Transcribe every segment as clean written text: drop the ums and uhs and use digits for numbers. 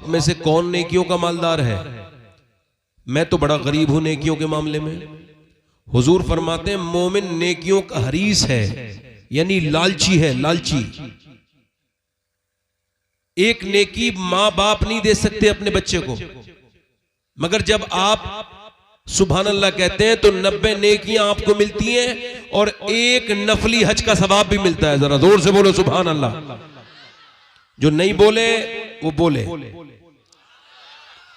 आप में से कौन नेकियों का मालदार है? मैं तो बड़ा गरीब हूं नेकियों के मामले में। हुजूर फरमाते हैं मोमिन नेकियों का हरीस है, यानी लालची है, लालची। एक नेकी मां बाप नहीं दे सकते अपने बच्चे को, मगर जब आप सुभान अल्लाह कहते हैं तो 90 नेकियां आपको मिलती हैं और एक नफली हज का सवाब भी मिलता है। जरा जोर से बोलो सुभान अल्लाह। जो नहीं बोले वो बोले,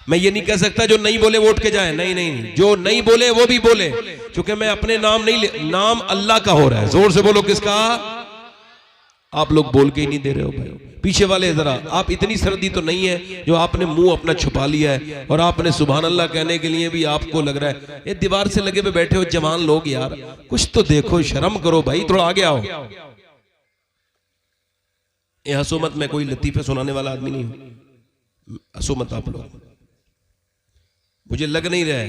मैं ये नहीं कह सकता जो नहीं बोले वो उठ के जाए, नहीं नहीं, जो नहीं बोले वो भी बोले, क्योंकि मैं अपने नाम नहीं नाम अल्लाह का हो रहा है। जोर से बोलो किसका? आप लोग बोल के ही नहीं दे रहे हो भाई। पीछे वाले जरा, आप इतनी सर्दी तो नहीं है जो आपने मुंह अपना छुपा लिया है और आपने सुभान अल्लाह कहने के लिए भी आपको लग रहा है ये दीवार से लगे पे बैठे हो जवान लोग, यार कुछ तो देखो, शर्म करो भाई, थोड़ा आगे आओ। ये हंसो मत, मैं कोई लतीफे सुनाने वाला आदमी नहीं हूं, हंसो मत आप लोग, मुझे लग नहीं रहा है।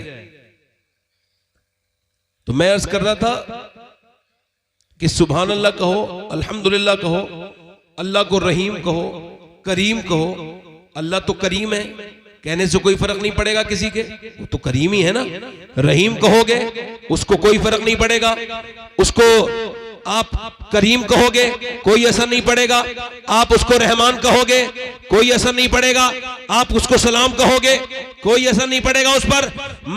तो मैं अर्ज कर रहा था कि सुभान अल्लाह कहो, अल्हम्दुलिल्लाह कहो, अल्लाह को रहीम कहो, करीम कहो। अल्लाह तो करीम है, कहने से कोई फर्क नहीं पड़ेगा किसी के, वो तो करीम ही है ना। रहीम कहोगे उसको कोई फर्क नहीं पड़ेगा, उसको आप करीम कहोगे कोई असर नहीं पड़ेगा, आप उसको रहमान कहोगे कोई असर नहीं पड़ेगा, आप उसको सलाम कहोगे कोई असर नहीं पड़ेगा उस पर,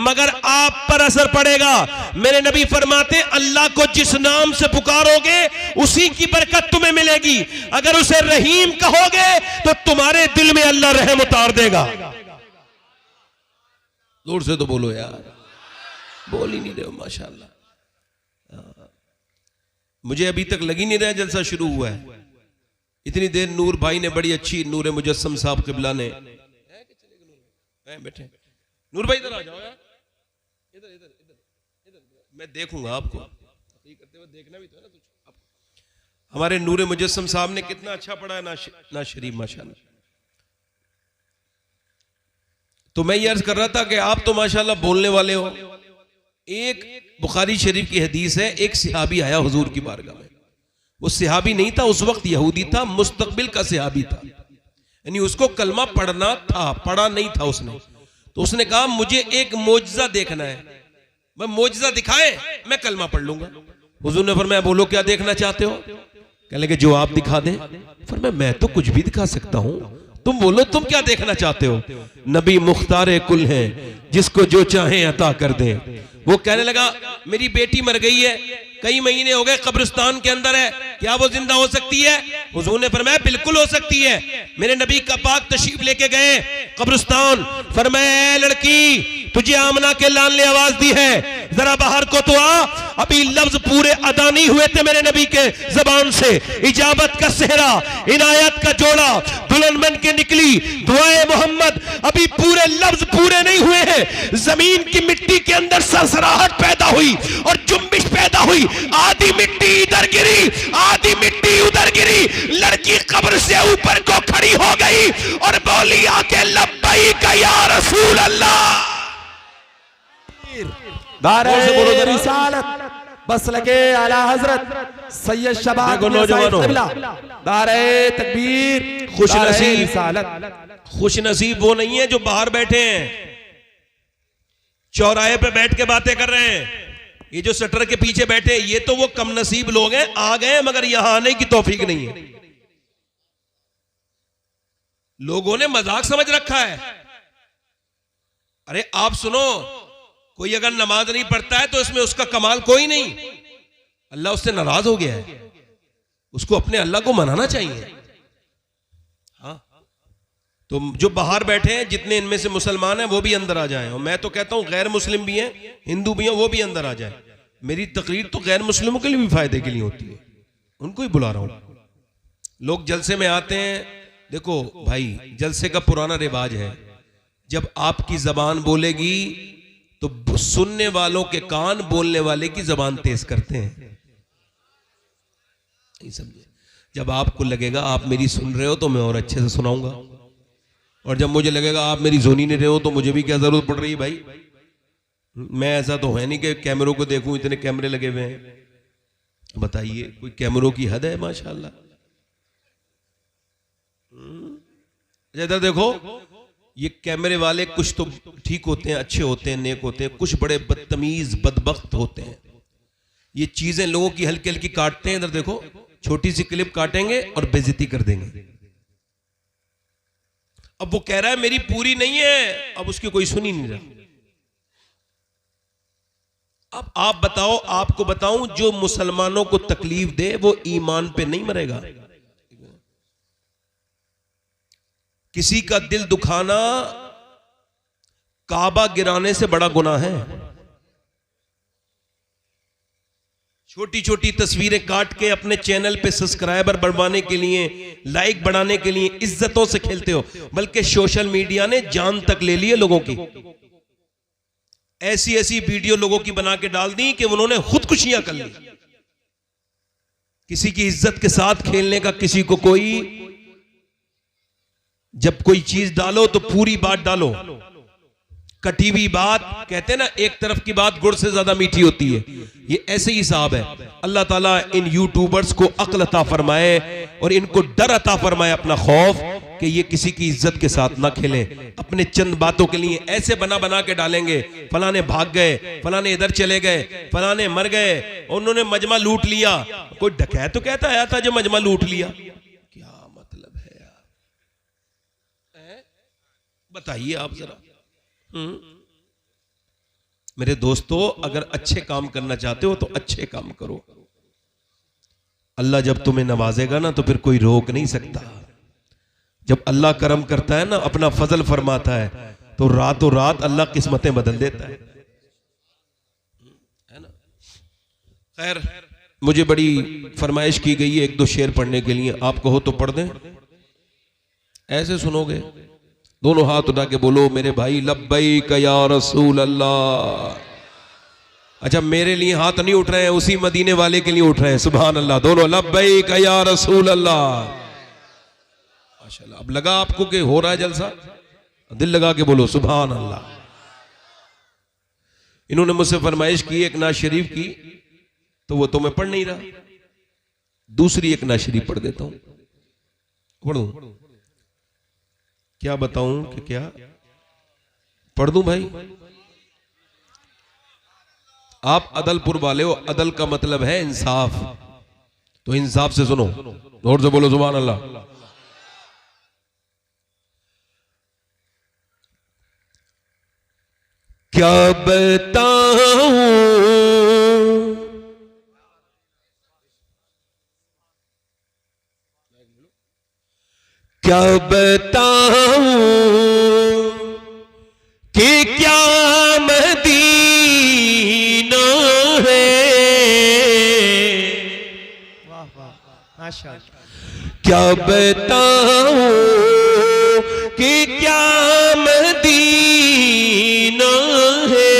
मगर आप पर असर पड़ेगा। मेरे नबी फरमाते अल्लाह को जिस नाम से पुकारोगे उसी की बरकत तुम्हें मिलेगी। अगर उसे रहीम कहोगे तो तुम्हारे दिल में अल्लाह रहम उतार देगा। जोर से तो बोलो यार, बोल ही नहीं रहे हो माशाअल्लाह। मुझे अभी तक लग ही नहीं रहा जलसा शुरू हुआ है। इतनी देर नूर भाई ने बड़ी अच्छी, नूर मुजस्सम साहब किबला ने बैठे, नूर भाई इधर आ जाओ यार, इधर इधर इधर इधर, मैं देखूंगा आपको करते हुए, देखना भी तो है ना तुझे। हमारे नूर मुजस्सम साहब ने कितना अच्छा पढ़ा है ना शरीफ माशाल्लाह। तो मैं ये अर्ज कर रहा था कि आप तो माशाल्लाह बोलने वाले हो। एक बुखारी शरीफ की हदीस है, एक सिहाबी आया हुजूर की बारगाह में। वो सिहाबी नहीं था उस वक्त, यहूदी था, मुस्तकबिल का सिहाबी था, यानी उसको कलमा पढ़ना था, पढ़ा नहीं था उसने। तो उसने कहा मुझे एक मोजज़ा देखना है, मैं मोजज़ा दिखाए मैं कलमा पढ़ लूंगा। हुजूर ने फरमाया बोलो क्या देखना चाहते हो? कहने लगे जो आप दिखा दें। फरमाया मैं तो कुछ भी दिखा सकता हूं, तुम बोलो तुम क्या देखना चाहते हो? नबी मुख्तारे कुल है, जिसको जो चाहे अता कर दे। वो कहने लगा मेरी बेटी मर गई है, कई महीने हो गए कब्रिस्तान के अंदर है, क्या वो जिंदा हो सकती है? हुजूर ने फरमाया बिल्कुल हो सकती है। मेरे नबी का पाक तशरीफ लेके गए कब्रिस्तान, फरमाया लड़की तुझे आमना के लाल ने आवाज दी है, जरा बाहर को तो आ। अभी लफ्ज पूरे अदा नहीं हुए थे मेरे नबी के जबान से, इजाबत का सेहरा, इनायत का जोड़ा, दुल्हन बन के निकली, दुआए मोहम्मद, अभी पूरे लफ्ज पूरे नहीं हुए हैं, जमीन की मिट्टी के अंदर सरसराहट पैदा हुई और जुम्बिश पैदा हुई। आधी मिट्टी इधर गिरी, आधी मिट्टी उधर गिरी, लड़की कब्र से ऊपर को खड़ी हो गई और बोली आके लब्बैक या रसूल अल्लाह। दारे रिसालत बस लगे आला हजरत सैयद शबाब दारे तकबीर। खुश नसीब वो नहीं है जो बाहर बैठे हैं, चौराहे पे बैठ के बातें कर रहे हैं। ये जो शटर के पीछे बैठे ये तो वो कम नसीब लोग हैं, आ गए मगर यहां आने की तौफीक नहीं है। लोगों ने मजाक समझ रखा है। अरे आप सुनो, कोई अगर नमाज नहीं पढ़ता है तो इसमें उसका कमाल कोई नहीं, अल्लाह उससे नाराज हो गया है, उसको अपने अल्लाह को मनाना चाहिए। हाँ, तो जो बाहर बैठे हैं जितने इनमें से मुसलमान हैं वो भी अंदर आ जाएं, और मैं तो कहता हूं गैर मुस्लिम भी हैं, हिंदू भी हैं, वो भी अंदर आ जाएं। मेरी तकरीर तो गैर मुस्लिमों के लिए भी फायदे के लिए होती है, उनको ही बुला रहा हूं। लोग जलसे में आते हैं, देखो भाई जलसे का पुराना रिवाज है, जब आपकी जबान बोलेगी तो सुनने वालों के कान बोलने वाले की जबान तेज करते हैं, नहीं समझे? जब आपको लगेगा आप मेरी सुन रहे हो तो मैं और अच्छे से सुनाऊंगा, और जब मुझे लगेगा आप मेरी सुनी नहीं रहे हो तो मुझे भी क्या जरूरत पड़ रही है भाई। मैं ऐसा तो है नहीं कि कैमरों को देखूं, इतने कैमरे लगे हुए हैं, बताइए कोई कैमरों की हद है? माशाल्लाह। इधर देखो, ये कैमरे वाले कुछ तो ठीक होते हैं, अच्छे होते हैं, नेक होते हैं, कुछ बड़े बदतमीज बदबख्त होते हैं। ये चीजें लोगों की हल्की हल्की काटते हैं। इधर देखो, छोटी सी क्लिप काटेंगे और बेइज्जती कर देंगे। अब वो कह रहा है मेरी पूरी नहीं है, अब उसकी कोई सुन ही नहीं रहा। अब आप बताओ, आपको बताऊं, जो मुसलमानों को तकलीफ दे वो ईमान पे नहीं मरेगा। किसी का दिल दुखाना काबा गिराने से बड़ा गुनाह है। छोटी छोटी तस्वीरें काट के अपने चैनल पे सब्सक्राइबर बढ़वाने के लिए, लाइक बढ़ाने के लिए इज्जतों से खेलते हो, बल्कि सोशल मीडिया ने जान तक ले ली है लोगों की। ऐसी ऐसी वीडियो लोगों की बना के डाल दी कि उन्होंने खुदकुशियां कर ली। किसी की इज्जत के साथ खेलने का किसी को कोई, जब कोई चीज डालो तो पूरी बात डालो। कटी हुई बात, कहते हैं ना, एक तरफ की बात गुड़ से ज्यादा मीठी होती है। ये ऐसे ही हिसाब है। अल्लाह ताला इन यूट्यूबर्स को अक्ल अता फरमाए और इनको डर अता फरमाए, अपना खौफ, कि ये किसी की इज्जत के साथ ना खेलें। अपने चंद बातों के लिए ऐसे बना बना के डालेंगे, फलाने भाग गए, फलाने इधर चले गए, फलाने मर गए, उन्होंने मजमा लूट लिया। कोई डकैत तो कहता आया था जो मजमा लूट लिया, क्या मतलब है यार? बताइए आप जरा। मेरे दोस्तों, अगर अच्छे काम करना चाहते हो तो अच्छे काम करो। अल्लाह जब तुम्हें नवाजेगा ना तो फिर कोई रोक नहीं सकता। जब अल्लाह करम करता है ना, अपना फजल फरमाता है, तो रातों रात अल्लाह किस्मतें बदल देता है ना। खैर, मुझे बड़ी फरमाइश की गई है एक दो शेर पढ़ने के लिए। आप कहो तो पढ़ दें? ऐसे सुनोगे? दोनों हाथ उठा के बोलो मेरे भाई, लब्बैक या रसूल अल्लाह। अच्छा, मेरे लिए हाथ नहीं उठ रहे हैं, उसी मदीने वाले के लिए उठ रहे हैं। सुभान अल्लाह। दोनों लब्बैक या रसूल अल्लाह। माशाल्लाह। अब लगा आपको कि हो रहा है जलसा? दिल लगा के बोलो सुभान अल्लाह। इन्होंने मुझसे फरमाइश की एक नाज शरीफ की, तो वो तो मैं पढ़ नहीं रहा, दूसरी एक नाज शरीफ पढ़ देता हूं। पढ़ूं? क्या बताऊं कि क्या पढ़ दूं भाई? आप अदलपुर वाले हो, अदल का मतलब है इंसाफ, तो इंसाफ से सुनो, जोर से बोलो सुभान अल्लाह। क्या बताऊं, क्या बताऊं कि क्या मदीना है। वाह वाह माशाअल्लाह। क्या बताऊं कि क्या मदीना है।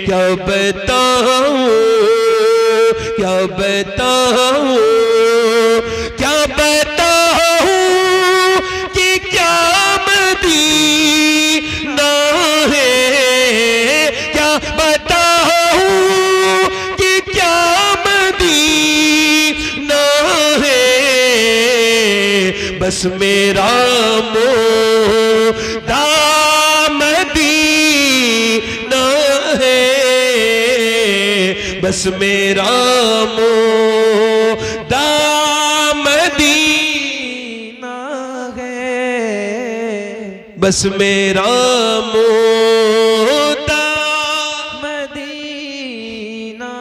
क्या बताऊं, क्या बताऊं, क्या बताऊं कि क्या मदीना है। क्या बताऊं कि क्या मदीना है। बस मेरा मोदा मदीना है। बस मेरा मोदा मदीना है। बस मेरा मोदा मदीना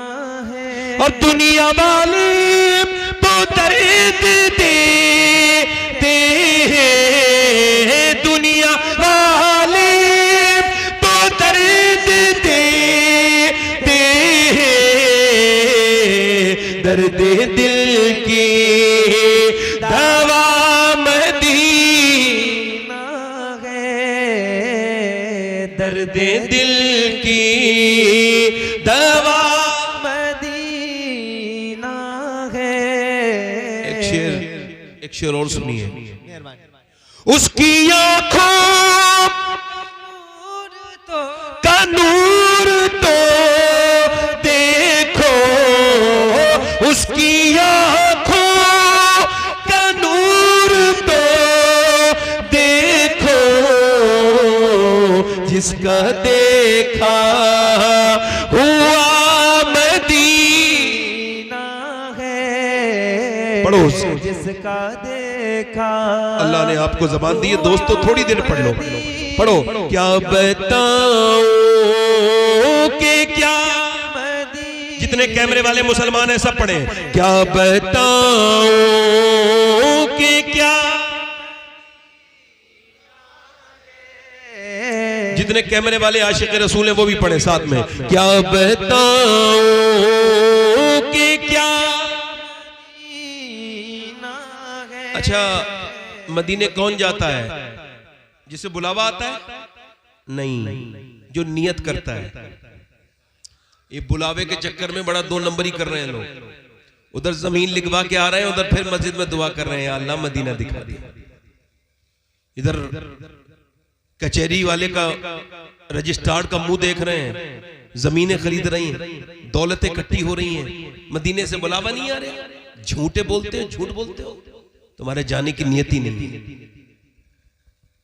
है। और दुनिया वाले तो दर्द देते हैं। दुनिया वाले तो दर्द देते हैं। दर्द दिल की दवा मदीना है। दर्द दिल की दवा। मदीना है। एक शेर और सुनिए। मेहरबानी। उसकी आंखों का नूर तो देखो। उसकी आंखों का नूर तो देखो। जिसका देखा हुआ मदीना है, पढ़ो जिसका देखा। अल्लाह ने आपको जबान दी है दोस्तों, थोड़ी देर पढ़ लो, पढ़ो। क्या बताऊं कि क्या, जितने कैमरे वाले मुसलमान हैं सब पढ़े। क्या बताऊं कि क्या, जितने कैमरे वाले आशिक रसूल हैं वो भी पढ़े साथ में। क्या बताऊं कि क्या। अच्छा, मदीने कौन जाता है? जिसे बुलावा आता है? नहीं, जो नियत करता है। ये बुलावे के चक्कर में बड़ा 2 नंबर ही कर रहे हैं लोग। उधर जमीन लिखवा के आ रहे हैं, उधर फिर मस्जिद में दुआ कर रहे हैं, अल्लाह मदीना दिखा दिया। इधर कचहरी वाले का रजिस्ट्रार का मुंह देख रहे हैं, जमीनें खरीद रही हैं, दौलतें इकट्ठी हो रही हैं, मदीने से बुलावा नहीं आ रहे। झूठे बोलते हो, झूठ बोलते हो, तुम्हारे जाने की नियत ही नहीं।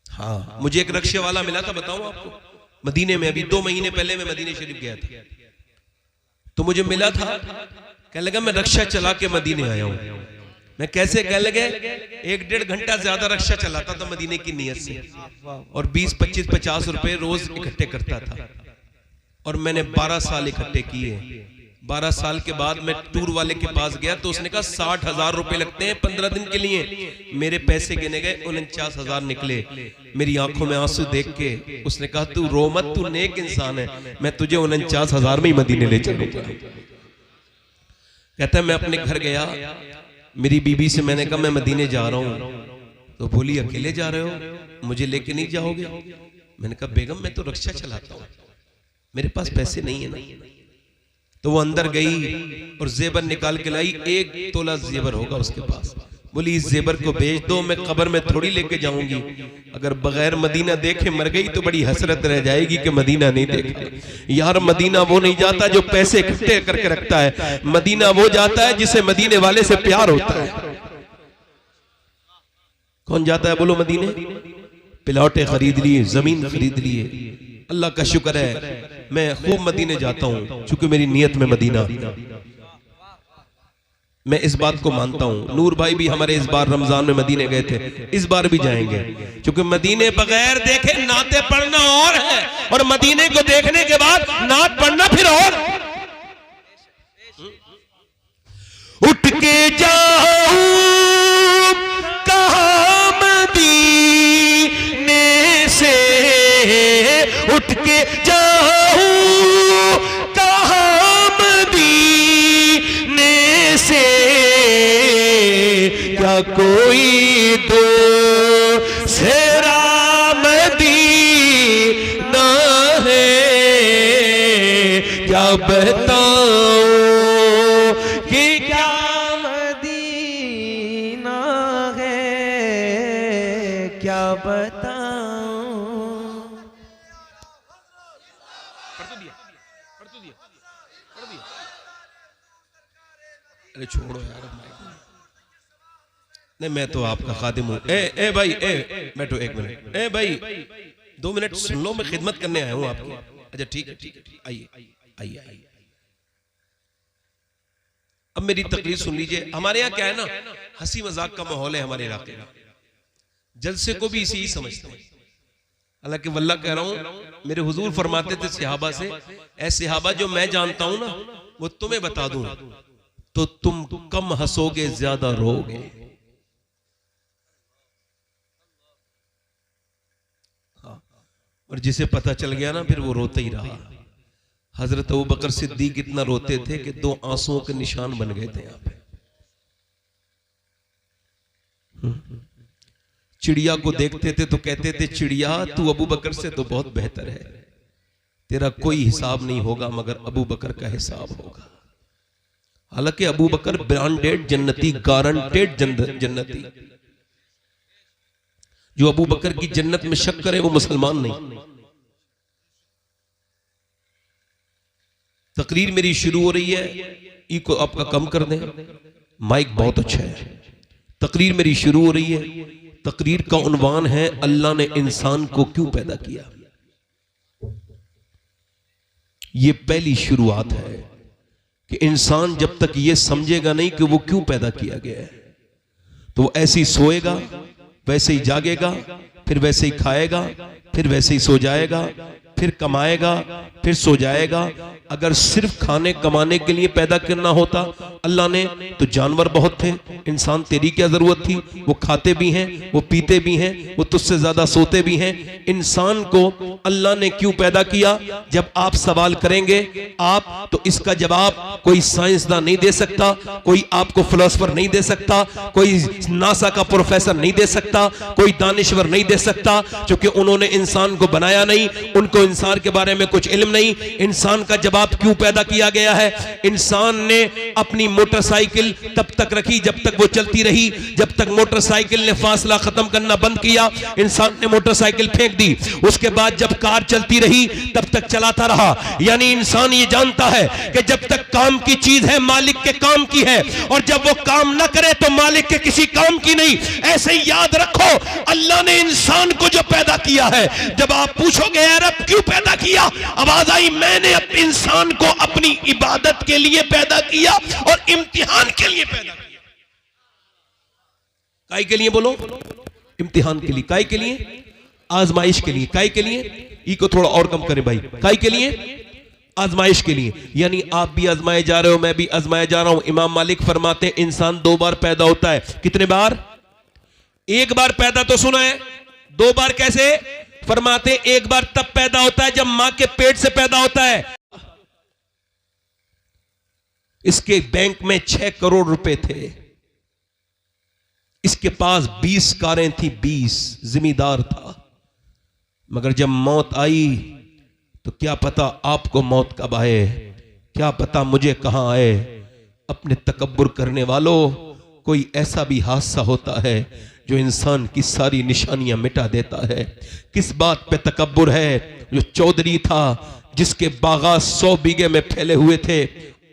हाँ, मुझे एक रक्शे वाला मिला था, बताऊं आपको, मदीने में। अभी 2 महीने पहले मैं मदीने शरीफ गया था, तो मुझे मिला था, कहने लगा मैं रक्षा चला के मदीने आया हूं। मैं कैसे? कहने लगे 1-1.5 घंटा ज्यादा रक्षा चलाता था मदीने की नियत से, और 20, 25, 50 रुपए रोज इकट्ठे करता था, और मैंने 12 साल इकट्ठे किए। 12 साल के बाद मैं टूर वाले के पास गया, तो उसने कहा 60,000 रुपए लगते हैं 15 दिन के लिए। मेरे पैसे गिने गए, 49,000 निकले। मेरी आंखों में आंसू देख के उसने कहा तू रो मत, तू नेक इंसान है, मैं तुझे 49,000 में ही मदीने ले चलूंगा। कहता है मैं अपने घर गया, मेरी बीबी से मैंने कहा मैं मदीने जा रहा हूं, तो बोली अकेले जा रहे हो, मुझे लेके नहीं जाओगे? मैंने कहा बेगम मैं तो रक्षा चलाता हूं, मेरे पास पैसे नहीं है ना। तो वो अंदर गई और जेबर निकाल के लाई, 1 तोला जेबर होगा उसके पास। बोली इस जेबर को बेच दो, मैं कब्र में थोड़ी लेके जाऊंगी, अगर बगैर मदीना देखे मर गई तो बड़ी हसरत रह जाएगी कि मदीना नहीं देखा। यार मदीना वो नहीं जाता जो पैसे इकट्ठे करके रखता है, मदीना वो जाता है जिसे मदीने वाले से प्यार होता है। कौन जाता है बोलो मदीने? प्लॉटें खरीद लिए, जमीन खरीद लिए। अल्लाह का शुक्र है मैं खूब मदीने जाता हूं, क्योंकि मेरी नियत में मदीना। मैं इस बात को मानता हूं। नूर भाई भी हमारे इस बार रमजान में मदीने गए थे, इस बार भी जाएंगे, क्योंकि मदीने बगैर देखे नाते पढ़ना और है, और मदीने को देखने के बाद नात पढ़ना फिर और। उठ के जाऊं कहां मदीने से, उठ के जाऊं कहां मदीने से, क्या कोई दूसरा मदीना है? क्या बताऊं कि क्या मदीना है, क्या बताऊं। अरे छोड़ो यार, नहीं मैं तो आपका खादिम हूं। ए भाई, बैठो 1 मिनट। ए भाई 2 मिनट सुन लो, मैं खिदमत करने आया हूं आपकी। अच्छा ठीक है, आइए आइए। अब मेरी तकरीर सुन लीजिए। हमारे यहाँ क्या है ना, हंसी मजाक का माहौल है हमारे इलाके में, जलसे को भी इसी ही समझते हैं। हालांकि वल्लाह कह रहा हूं, मेरे हुजूर फरमाते थे सहाबा से, ऐ सहाबा जो मैं जानता हूं ना वो तुम्हें बता दूं तो तुम कम हंसोगे ज्यादा रोगे। हाँ, और जिसे पता चल गया ना फिर वो रोते ही रहा। हजरत अबू बकर सिद्दीक इतना रोते थे कि 2 आंसुओं के निशान बन गए थे यहाँ पे। चिड़िया को देखते थे तो कहते थे चिड़िया तू अबू बकर से तो बहुत बेहतर है, तेरा कोई हिसाब नहीं होगा मगर अबू बकर का हिसाब होगा। हालांकि अबू बकर ब्रांडेड जन्नती, गारंटेड जन्नती। जो अबू बकर की जन्नत में शक करे वो मुसलमान नहीं। तकरीर मेरी शुरू हो रही है, ई को आपका कम कर दें, माइक बहुत अच्छा है। तकरीर मेरी शुरू हो रही है। तकरीर का उन्वान है अल्लाह ने इंसान को क्यों पैदा किया। ये पहली शुरुआत है कि इंसान जब तक ये समझेगा नहीं कि वो क्यों पैदा किया गया है, तो वो ऐसे ही सोएगा, वैसे ही जागेगा, फिर वैसे ही खाएगा, फिर वैसे ही सो जाएगा, फिर कमाएगा, फिर सो जाएगा। अगर सिर्फ खाने कमाने के लिए पैदा करना होता अल्लाह ने तो जानवर बहुत थे, इंसान तेरी क्या जरूरत थी? वो खाते भी हैं, वो पीते भी हैं, वो तुझसे ज्यादा सोते भी हैं। इंसान को अल्लाह ने क्यों पैदा किया? जब आप सवाल करेंगे आप, तो इसका जवाब कोई साइंसदान नहीं दे सकता, कोई आपको फिलोसफर नहीं दे सकता, कोई नासा का प्रोफेसर नहीं दे सकता, कोई दानिश्वर नहीं दे सकता, क्योंकि उन्होंने इंसान को बनाया नहीं, उनको इंसान के बारे में कुछ इल्म नहीं। इंसान का जवाब क्यों पैदा किया गया है? इंसान ने अपनी मोटरसाइकिल तब तक रखी जब तक वो चलती रही। जब तक मोटरसाइकिल ने फासला खत्म करना बंद किया, इंसान ने मोटरसाइकिल फेंक दी। उसके बाद जब कार चलती रही तब तक चलाता रहा। यानी इंसान ये जानता है कि जब तक काम की चीज है मालिक के काम की है, और जब वो काम ना करे तो मालिक के किसी काम की नहीं। ऐसे ही याद रखो, अल्लाह ने इंसान को जो पैदा किया है, जब आप पूछोगे यार अब क्यों पैदा किया, आवाज आई मैंने इंसान को अपनी इबादत के लिए पैदा किया और इम्तिहान के लिए पैदा किया। काय के लिए बोलो? इम्तिहान के लिए। काय के लिए? आजमाइश के लिए। काय के लिए? ई को थोड़ा और कम करें भाई। काय के लिए? आजमाइश के लिए। यानी आप भी आजमाए जा रहे हो, मैं भी आजमाया जा रहा हूं। इमाम मालिक फरमाते हैं इंसान 2 बार पैदा होता है। कितने बार? 1 बार पैदा तो सुना है, 2 बार कैसे? फरमाते एक बार तब पैदा होता है जब मां के पेट से पैदा होता है। इसके बैंक में 6 करोड़ रुपए थे, इसके पास 20 कारें थी, 20 जिम्मेदार था। मगर जब मौत आई तो क्या पता आपको मौत कब आए, क्या पता मुझे कहां आए। अपने तकब्बुर करने वालों, कोई ऐसा भी हादसा होता है जो इंसान की सारी निशानियां मिटा देता है। किस बात पे तकब्बुर है? जो चौधरी था जिसके बागात 100 बीघे में फैले हुए थे,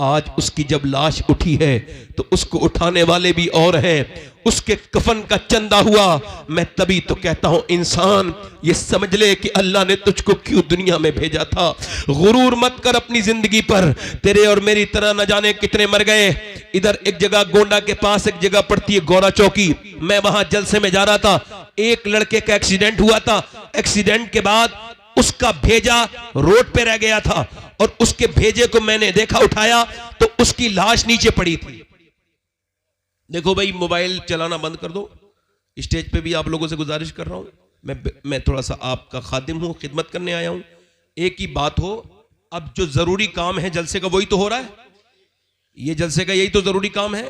आज उसकी जब लाश उठी है तो उसको उठाने वाले भी और हैं, उसके कफन का चंदा हुआ। मैं तभी तो कहता हूं इंसान ये समझ ले कि अल्लाह ने तुझको क्यों दुनिया में भेजा था। गुरूर मत कर अपनी जिंदगी पर, तेरे और मेरी तरह न जाने कितने मर गए। इधर एक जगह गोंडा के पास एक जगह पड़ती है गौरा चौकी, मैं वहां जलसे में जा रहा था, एक लड़के का एक्सीडेंट हुआ था। एक्सीडेंट के बाद उसका भेजा रोड पे रह गया था और उसके भेजे को मैंने देखा, उठाया तो उसकी लाश नीचे पड़ी थी। देखो भाई, मोबाइल चलाना बंद कर दो। स्टेज पे भी आप लोगों से गुजारिश कर रहा हूं, मैं थोड़ा सा आपका खादिम हूं, खिदमत करने आया हूं। एक ही बात हो, अब जो जरूरी काम है जलसे का वही तो हो रहा है, ये जलसे का यही तो जरूरी काम है।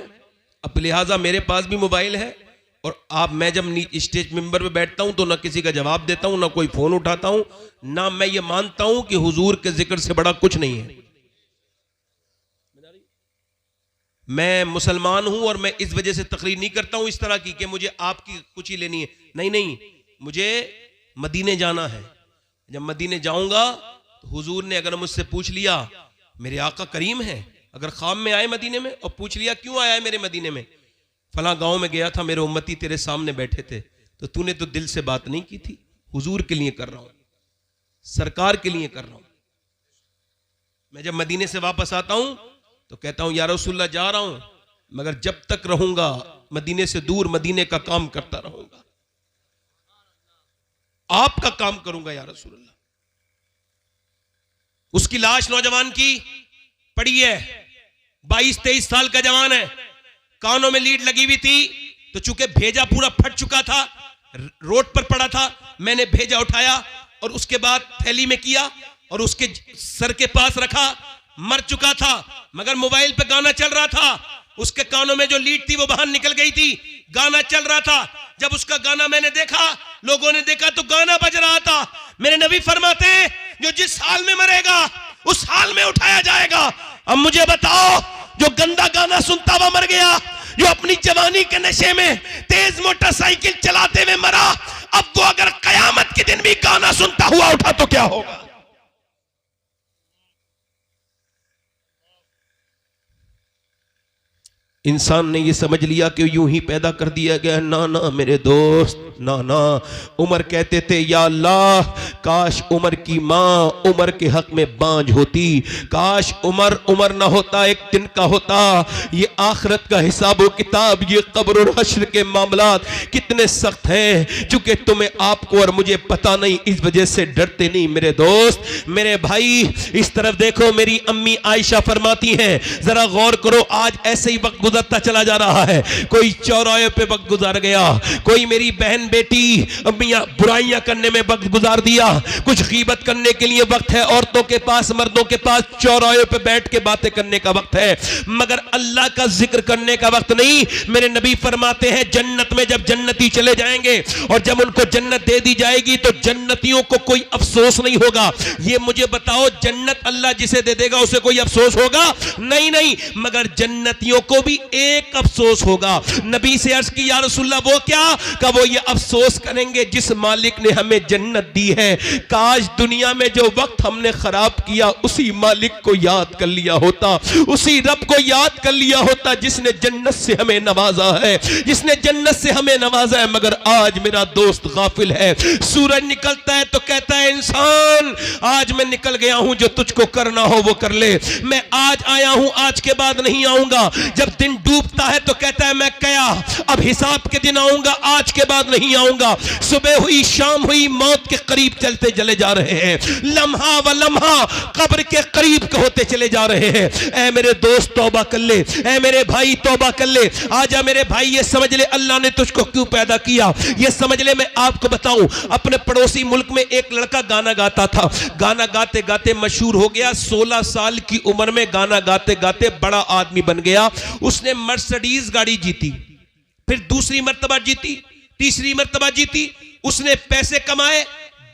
अब लिहाजा मेरे पास भी मोबाइल है और मैं जब स्टेज मेंबर पे बैठता हूं तो ना किसी का जवाब देता हूं, ना कोई फोन उठाता हूं, ना मैं ये मानता हूं कि हुजूर के जिक्र से बड़ा कुछ नहीं है। मैं मुसलमान हूं और मैं इस वजह से तकरीर नहीं करता हूं इस तरह की कि मुझे आपकी कुछ ही लेनी है। नहीं, मुझे मदीने जाना है। जब मदीने जाऊंगा तो हुजूर ने अगर मुझसे पूछ लिया, मेरे आका करीम है, अगर ख्वाब में आए मदीने में और पूछ लिया क्यों आया है मेरे मदीने में, फला गांव में गया था, मेरे उम्मती तेरे सामने बैठे थे, तो तूने तो दिल से बात नहीं की थी। हुजूर के लिए कर रहा हूं, सरकार के लिए कर रहा हूं। मैं जब मदीने से वापस आता हूं तो कहता हूं या रसूलल्लाह जा रहा हूं, मगर जब तक रहूंगा मदीने से दूर मदीने का काम करता रहूंगा, आपका काम करूंगा या रसूलल्लाह। उसकी लाश नौजवान की पड़ी है, 22-23 साल का जवान है, कानों में लीड लगी हुई थी, तो चूंकि भेजा पूरा फट चुका था, रोड पर पड़ा था, मैंने भेजा उठाया और उसके बाद थैली में किया और उसके सर के पास रखा। मर चुका था मगर मोबाइल पे गाना चल रहा था, उसके कानों में जो लीड थी वो बाहर निकल गई थी, गाना चल रहा था। जब उसका गाना मैंने देखा, लोगों ने देखा तो गाना बज रहा था। मेरे नबी फरमाते हैं जो जिस हाल में मरेगा उस हाल में उठाया जाएगा। अब मुझे बताओ, जो गंदा गाना सुनता हुआ मर गया, जो अपनी जवानी के नशे में तेज मोटरसाइकिल चलाते हुए मरा, अब वो अगर कयामत के दिन भी गाना सुनता हुआ उठा तो क्या होगा? इंसान ने ये समझ लिया कि यूं ही पैदा कर दिया गया। ना ना मेरे दोस्त, ना ना। उमर कहते थे या अल्लाह काश उमर की माँ उमर के हक में बांझ होती, काश उमर ना होता, एक दिन का होता। ये आखिरत का हिसाब व किताब, ये कब्र और हश्र के मामलात कितने सख्त हैं, चूंकि तुम्हें आपको और मुझे पता नहीं, इस वजह से डरते नहीं। मेरे दोस्त, मेरे भाई, इस तरफ देखो, मेरी अम्मी आयशा फरमाती हैं, जरा गौर करो, आज ऐसे ही वक्त गुजरता चला जा रहा है। कोई चौराहे पे वक्त गुजार गया, कोई मेरी बहन बेटी अम्मियां बुराइयां करने में वक्त गुजार दिया, कुछ गीबत करने के लिए वक्त है औरतों के पास, मर्दों के पास, चौराहे पे बैठ के बातें करने का वक्त है, मगर अल्लाह का जिक्र करने का वक्त नहीं। मेरे नबी फरमाते हैं, जन्नत में जब जन्नती चले जाएंगे और जब उनको जन्नत दे दी जाएगी तो जन्नतियों को कोई अफसोस नहीं होगा। ये मुझे बताओ, जन्नत अल्लाह जिसे दे देगा उसे कोई अफसोस होगा? नहीं, मगर जन्नतियों को भी एक अफसोस होगा। नबी से अर्ज की, या रसूलल्लाह, वो क्या? का वो ये अफसोस करेंगे, जिस मालिक ने हमें जन्नत दी है, काश दुनिया में जो वक्त हमने खराब किया उसी मालिक को याद कर लिया होता, उसी रब को याद कर लिया होता जिसने जन्नत से हमें नवाजा है, जिसने जन्नत से हमें नवाजा है। मगर आज मेरा दोस्त गाफिल है। सूरज निकलता है तो कहता है, इंसान आज मैं निकल गया हूं, जो तुझको करना हो वो कर ले, मैं आज आया हूं, आज के बाद नहीं आऊंगा। जब दिन डूबता है तो कहता है, मैं गया, अब हिसाब के दिन आऊंगा, आज के बाद नहीं आऊंगा। सुबह हुई, शाम हुई, मौत के करीब चलते चले जा रहे हैं, लम्हा व लम्हा कब्र के करीब होते चले जा रहे हैं। ऐ मेरे दोस्त तौबा कर ले, ऐ मेरे भाई तौबा कर ले। आजा मेरे भाई, ये समझ ले अल्लाह ने तुझको क्यों पैदा किया, ये समझ ले। मैं आपको बताऊं, अपने पड़ोसी मुल्क में एक लड़का गाना गाता था, गाना गाते गाते मशहूर हो गया। 16 साल की उम्र में गाना गाते गाते बड़ा आदमी बन गया। उसने मर्सिडीज गाड़ी जीती, फिर दूसरी मर्तबा जीती, तीसरी मर्तबा जीती। उसने पैसे कमाए,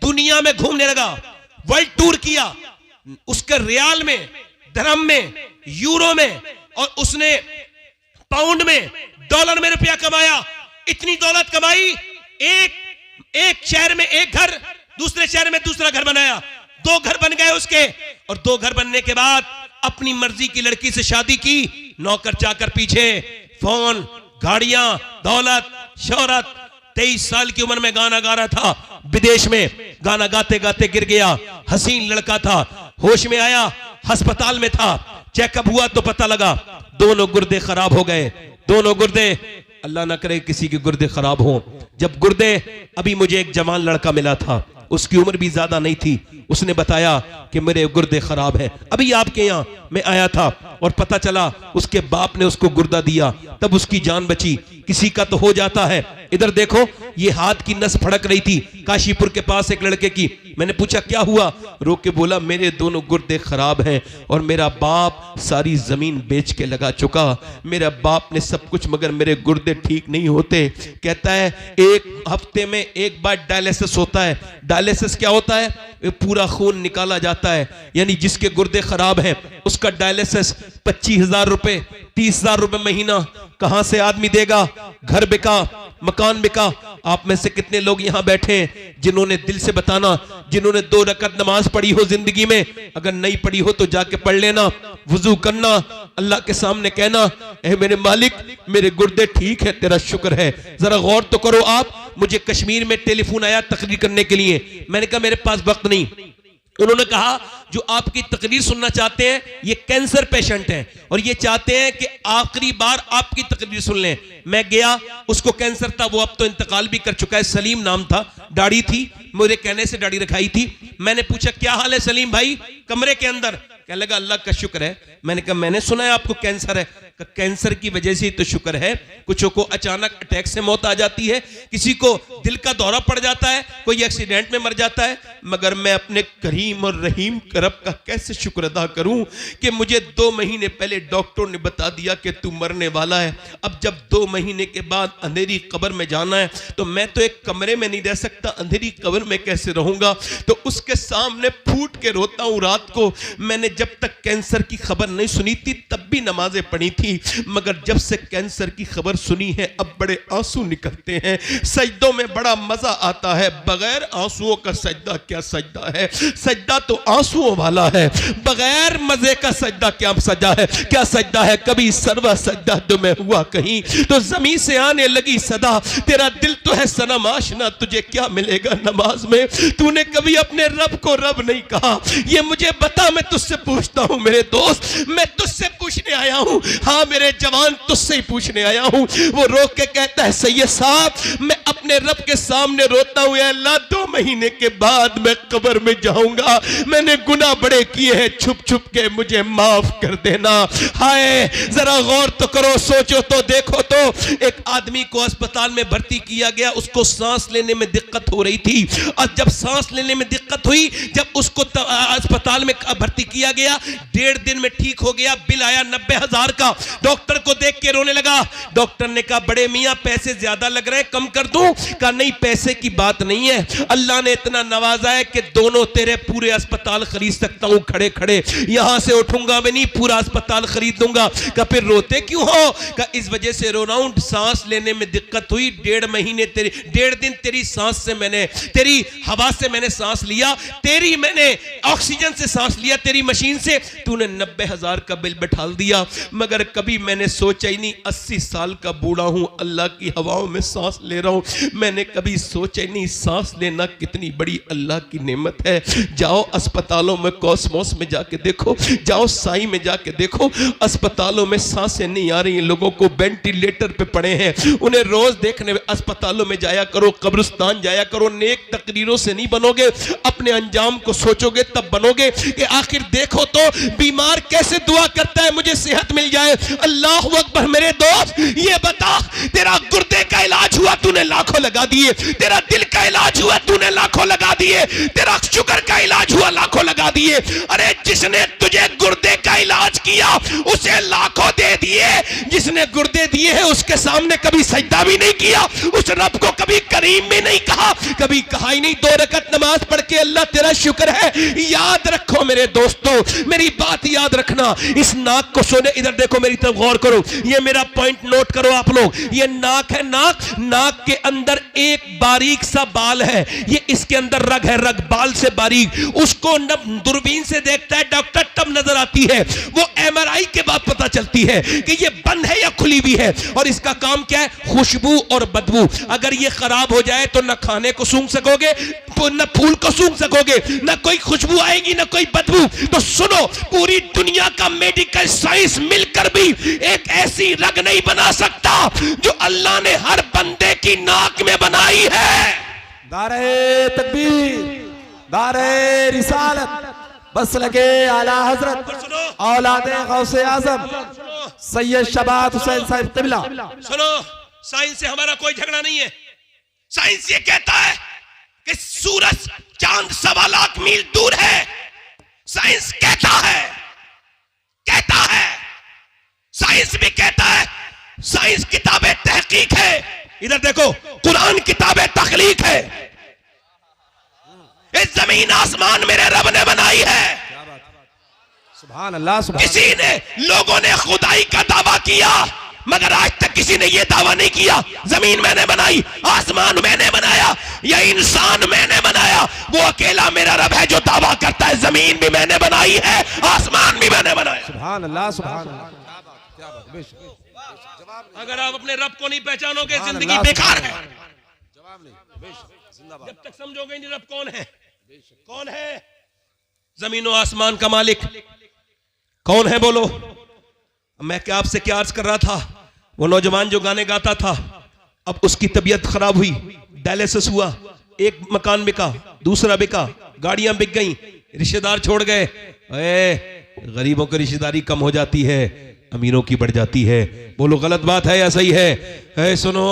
दुनिया में घूमने लगा, वर्ल्ड टूर किया। उसके रियाल में, धर्म में, यूरो में, और उसने पाउंड में, डॉलर में रुपया कमाया। इतनी दौलत कमाई, एक शहर में एक घर, दूसरे शहर में दूसरा घर बनाया, 2 घर बन गए उसके। और 2 घर बनने के बाद अपनी मर्जी की लड़की से शादी की, नौकर चाकर पीछे, फोन, गाड़ियां, दौलत, शोहरत। 23 साल की उम्र में गाना गा रहा था, विदेश में गाना गाते गाते गिर गया। हसीन लड़का था, होश में आया, अस्पताल में था, चेकअप हुआ तो पता लगा दोनों गुर्दे खराब हो गए। दोनों गुर्दे, अल्लाह ना करे किसी के गुर्दे खराब हो। जब गुर्दे, अभी मुझे एक जवान लड़का मिला था, उसकी उम्र भी ज्यादा नहीं थी, उसने बताया कि मेरे गुर्दे खराब हैं। अभी आपके यहाँ मैं आया था और पता चला उसके बाप ने उसको गुर्दा दिया, तब उसकी जान बची। किसी का तो हो जाता है। इधर देखो, ये हाथ की नस फड़क रही थी काशीपुर के पास एक लड़के की। मैंने पूछा क्या हुआ, रो के बोला, मेरे दोनों गुर्दे खराब हैं और मेरा बाप सारी जमीन बेच के लगा चुका। मेरा बाप ने सब कुछ, मगर मेरे गुर्दे ठीक नहीं होते। कहता है 1 हफ्ते में 1 बार डायलिसिस होता है। डायलिसिस क्या होता है? पूरा खून निकाला जाता है, यानी जिसके गुर्दे खराब हैं उसका डायलिसिस 25,000 रुपए, 30,000 रुपए महीना कहां से आदमी देगा? घर बिका, मकान बिका। आप में से कितने लोग यहां बैठे हैं जिन्होंने दिल से बताना, जिन्होंने 2 रकअत नमाज पढ़ी हो जिंदगी में? अगर नहीं पढ़ी हो तो जाके पढ़ लेना, वुजू करना, अल्लाह के सामने कहना, ऐ मेरे मालिक, मेरे गुर्दे ठीक है, तेरा शुक्र है। जरा गौर तो करो आप। मुझे कश्मीर में टेलीफोन आया तकरीर करने के लिए, मैंने कहा मेरे पास वक्त नहीं। उन्होंने कहा जो आपकी तकरीर सुनना चाहते हैं ये कैंसर पेशेंट हैं और ये चाहते हैं कि आखिरी बार आपकी तकरीर सुन लें। मैं गया, उसको कैंसर था, वो अब तो इंतकाल भी कर चुका है, सलीम नाम था, दाढ़ी थी, मेरे कहने से दाढ़ी रखाई थी। मैंने पूछा क्या हाल है सलीम भाई? कमरे के अंदर कहने लगा अल्लाह का शुक्र है। मैंने कहा मैंने सुना है आपको कैंसर है। कैंसर की वजह से तो शुक्र है, कुछों को अचानक अटैक से मौत आ जाती है, किसी को दिल का दौरा पड़ जाता है, कोई एक्सीडेंट में मर जाता है, मगर मैं अपने करीम और रहीम रब का कैसे शुक्र अदा करूं कि मुझे 2 महीने पहले डॉक्टर ने बता दिया कि तू मरने वाला है। अब जब 2 महीने के बाद अंधेरी कब्र में जाना है तो मैं तो एक कमरे में नहीं रह सकता, अंधेरी कब्र में कैसे रहूंगा? तो उसके सामने फूट के रोता हूं रात को। मैंने जब तक कैंसर की खबर नहीं सुनी थी, तब भी नमाजें पढ़ी थी, मगर जब से कैंसर की खबर सुनी है अब बड़े आंसू निकलते हैं। सजदों में बड़ा मजा आता है, बगैर आंसुओं का सजदा क्या सजदा है। सजदा तो आंसुओं वाला है, बगैर मजे का सजदा क्या सजदा है, क्या सजदा है। कभी सरवा सजदा तुम्हें हुआ कहीं तो जमीन से आने लगी सदा, तेरा दिल तो है सनम आशना, तुझे क्या मिलेगा नमाज में। तूने कभी अपने रब को रब नहीं कहा, ये मुझे बता, मैं तुझसे पूछता हूं मेरे दोस्त, मैं तुझसे पूछने आया हूं, हाँ मेरे जवान तुझसे ही पूछने आया हूं। वो रो के कहता है सैयद साहब मैं अपने रब के सामने रोता हूं, अल्लाह 2 महीने के बाद मैं कब्र में जाऊंगा, मैंने गुनाह बड़े किए हैं, छुप छुप के मुझे माफ कर देना। हाय जरा गौर तो करो, सोचो तो देखो तो। एक आदमी को अस्पताल में भर्ती किया गया, उसको सांस लेने में दिक्कत हो रही थी, और जब सांस लेने में दिक्कत हुई, जब उसको अस्पताल में भर्ती किया गया, 1.5 दिन में ठीक हो गया। बिल आया 90,000 का, डॉक्टर को देख के रोने लगा। डॉक्टर ने कहा बड़े मियां पैसे ज्यादा लग रहे हैं, कम कर दूं? कहा नहीं पैसे की बात नहीं है, अल्लाह ने इतना नवाजा है कि दोनों तेरे पूरे अस्पताल खरीद सकता हूं, खड़े खड़े, यहां से उठूंगा मैं नहीं, पूरा अस्पताल खरीद दूंगा। कहा फिर रोते क्यों हो? कहा इस वजह से रो रहा हूं, सांस लेने में दिक्कत हुई, 1.5 महीने 1.5 दिन तेरी सांस से मैंने, तेरी हवा से मैंने सांस लिया, तेरी मैंने ऑक्सीजन से सांस लिया, तेरी मशीन से, तूने 90,000 का बिल बैठा दिया, मगर कभी मैंने सोचा ही नहीं, 80 साल का बूढ़ा हूं, अल्लाह की हवाओं में सांस ले रहा हूं, मैंने कभी सोचा ही नहीं सांस लेना कितनी बड़ी अल्लाह की नेमत है। जाओ अस्पतालों में, कॉस्मोस में जाके देखो, जाओ साई में जाके देखो, अस्पतालों में सांसें नहीं आ रही, लोगों को वेंटिलेटर पे पड़े हैं, उन्हें रोज देखने अस्पतालों में जाया करो, कब्रिस्तान जाया करो। नेक तकरीरों से नहीं बनोगे, अपने अंजाम को सोचोगे तब बनोगे। कि आखिर देखो तो बीमार कैसे दुआ करता है मुझे सेहत मिल जाए। अल्लाह अकबर। मेरे दोस्त ये बता, तेरा गुर्दे का इलाज हुआ तूने लाखों लगा दिए, तेरा दिल का इलाज हुआ तूने लाखों लगा दिए, तेरा शुगर का इलाज हुआ लाखों लगा दिए। अरे जिसने तुझे गुर्दे का इलाज किया उसे लाखों दे दिए, जिसने गुर्दे दिए हैं उसके सामने कभी सजदा भी नहीं किया, उस रब को कभी करीम भी नहीं कहा, कभी कहा ही नहीं 2 रकत नमाज पढ़ के अल्लाह तेरा शुक्र है। याद रखो मेरे दोस्तों, मेरी बात याद रखना। इस नाक को सुने, इधर देखो, मेरी तरफ गौर करो, ये मेरा पॉइंट नोट करो आप लोग। ये नाक है, नाक, नाक के अंदर एक बारीक सा बाल है, ये इसके अंदर रग है, रग बाल से बारीक, उसको दूरबीन से देखता है डॉक्टर तब नजर आती है, वो एमआरआई के बाद पता चलती है कि ये बंद है या खुली भी है। और इसका काम क्या है? खुशबू और बदबू। अगर ये खराब हो जाए तो न खाने को सूंघ सकोगे, तो न फूल को सूंघ सकोगे, न कोई खुशबू आएगी न कोई बदबू। तो सुनो, पूरी दुनिया का मेडिकल साइंस मिलकर भी एक ऐसी रग नहीं बना सकता जो अल्लाह ने हर बंदे की नाक में बनाई है। दारे तकबीर, दारे रिसालत, बस लगे आला हजरत औलादे गौसे आजम सैयद शबात हुसैन साहिब क़िबला। सुनो, साइंस से हमारा कोई झगड़ा नहीं है। साइंस ये कहता है कि सूरज चांद 1.25 लाख मील दूर है। साइंस कहता है, साइंस भी कहता है, साइंस किताबें तहकीक है। इधर देखो, कुरान किताबें तखलीक है। इस जमीन आसमान मेरे रब ने बनाई है। सुभान अल्लाह, सुभान। किसी ने, लोगों ने खुदाई का दावा किया, मगर आज तक किसी ने यह दावा नहीं किया जमीन मैंने बनाई, आसमान मैंने बनाया, या इंसान मैंने बनाया। वो अकेला मेरा रब है जो दावा करता है जमीन भी मैंने बनाई है, आसमान भी मैंने बनाया। सुभान अल्लाह, सुभान अल्लाह। अगर आप अपने रब को नहीं पहचानोगे जिंदगी बेकार है। जब तक समझोगे नहीं रब कौन है, कौन है जमीन और आसमान का मालिक, कौन है बोलो। मैं क्या आपसे क्या अर्ज कर रहा था, वो नौजवान जो गाने गाता था, अब उसकी तबीयत खराब हुई, डायलिसिस हुआ, एक मकान बिका, दूसरा बिका, गाड़ियां बिक गई, रिश्तेदार छोड़ गए। गरीबों की रिश्तेदारी कम हो जाती है, अमीरों की बढ़ जाती है। बोलो गलत बात है या सही है? सुनो,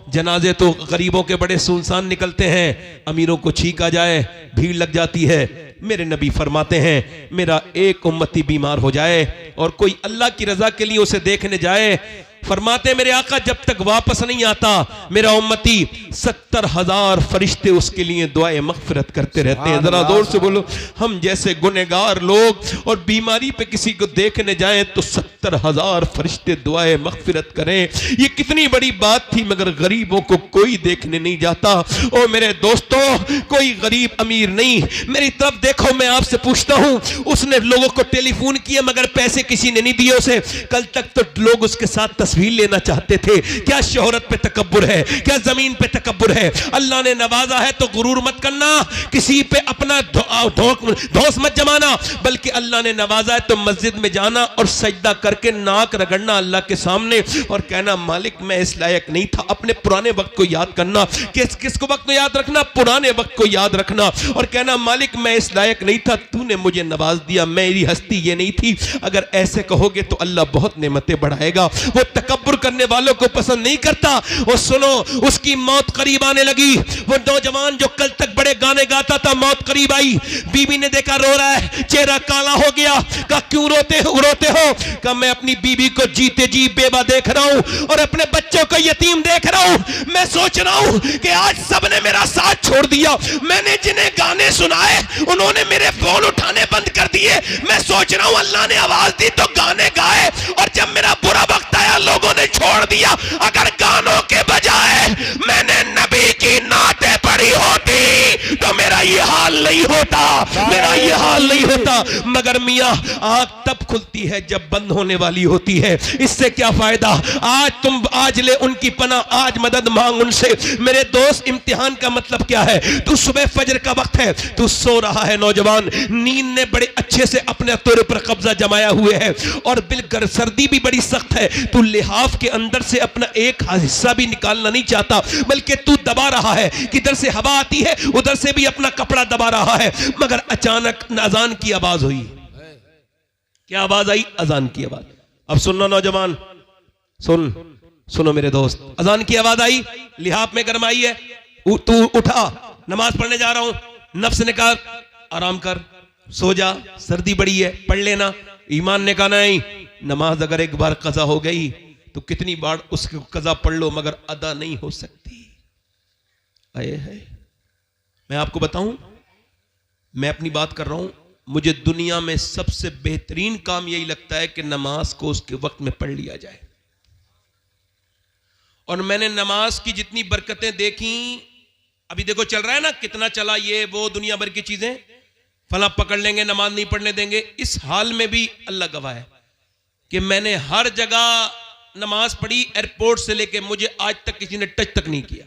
जनाजे तो गरीबों के बड़े सुनसान निकलते हैं, अमीरों को छींका जाए भीड़ लग जाती है। मेरे नबी फरमाते हैं, मेरा एक उम्मती बीमार हो जाए और कोई अल्लाह की रजा के लिए उसे देखने जाए, फरमाते मेरे आका जब तक वापस नहीं आता मेरा उम्मती 70,000 फरिश्ते उसके लिए दुआए मगफिरत करते रहते हैं। जरा जोर से बोलो, हम जैसे गुनहगार लोग और बीमारी पे किसी को देखने जाएं तो 70,000 फरिश्ते दुआए मगफिरत करें। ये कितनी बड़ी बात थी, मगर गरीबों को कोई देखने नहीं जाता। ओ मेरे दोस्तों, कोई गरीब अमीर नहीं, मेरी तरफ देखो, मैं आपसे पूछता हूं, उसने लोगों को टेलीफोन किया मगर पैसे किसी ने नहीं दिए उसे। कल तक तो लोग उसके साथ तस्वीर लेना चाहते थे। क्या शोहरत पे तकब्बुर है? क्या जमीन पे तकब्बुर है? अल्लाह ने नवाजा है तो गुरूर मत करना, किसी पे अपना धौंस मत जमाना, बल्कि अल्लाह ने नवाजा है तो मस्जिद में जाना और सजदा करके नाक रगड़ना अल्लाह के सामने और कहना मालिक मैं इस लायक नहीं था। अपने पुराने वक्त को याद करना। किसको वक्त को याद रखना? पुराने वक्त को याद रखना और कहना मालिक मैं इस लायक नहीं था, तूने मुझे नवाज दिया, मेरी हस्ती ये नहीं थी। अगर ऐसे कहोगे तो अल्लाह बहुत नेमतें बढ़ाएगा। वो तकब्बुर करने वालों को पसंद नहीं करता। वो सुनो, उसकी मौत करीब आने लगी। वो नौजवान जो कल तक बड़े गाने गाता था, मौत करीब आई। बीवी ने देखा रो रहा है, चेहरा काला हो गया। कहा क्यों रोते हो? कहा मैं अपनी बीवी को जीते जी बेवा देख रहा हूं और अपने बच्चों को यतीम देख रहा हूं। मैं सोच रहा हूं कि आज सबने मेरा साथ छोड़ दिया। मैंने जिन्हें गाने सुनाए उन्होंने मेरे फोन उठाने बंद कर दिए। मैं सोच रहा हूं अल्लाह ने आवाज दी तो गाने गाए और जब मेरा बुरा वक्त आया लोगों ने छोड़ दिया। अगर गानों के बजाय मैंने नबी की नाते पढ़ी होती तो मेरा ये हाल नहीं होता, मेरा ये हाल नहीं होता। मगर मियां आंख तब खुलती है जब बंद होने वाली होती है। इससे क्या फायदा? आज ले उनकी पनाह, आज मदद मांग उनसे। मेरे दोस्त, इम्तिहान का मतलब क्या है? तू सुबह फजर का वक्त है, तू सो रहा है नौजवान, नींद ने बड़े अच्छे से अपने तोरे पर कब्जा जमाया हुए है और बिल्कुल सर्दी भी बड़ी सख्त है। तू लिहाफ के अंदर से अपना एक हिस्सा भी निकालना नहीं चाहता, बल्कि तू दबा रहा है। किधर से हवा आती है उधर से भी अपना कपड़ा दबा रहा है। मगर अचानक अजान की आवाज हुई। क्या आवाज आई? अजान की आवाज। अब सुनना नौजवान, सुनो मेरे दोस्त, अजान की आवाज आई, लिहाफ में गरमाई है, तू उठा, नमाज पढ़ने जा रहा हूं। नफ्स ने कहा आराम कर, सो जा, सर्दी बड़ी है, पढ़ लेना। ईमान ने कहा नहीं, नमाज अगर एक बार कजा हो गई तो कितनी बार उसको कजा पढ़ लो मगर अदा नहीं हो सकती। आए है, मैं आपको बताऊं, मैं अपनी बात कर रहा हूं, मुझे दुनिया में सबसे बेहतरीन काम यही लगता है कि नमाज को उसके वक्त में पढ़ लिया जाए। और मैंने नमाज की जितनी बरकतें देखी, अभी देखो चल रहा है ना, कितना चला ये वो दुनिया भर की चीजें, फला पकड़ लेंगे, नमाज नहीं पढ़ने देंगे। इस हाल में भी अल्लाह गवाह है कि मैंने हर जगह नमाज पढ़ी, एयरपोर्ट से लेके मुझे आज तक किसी ने टच तक नहीं किया।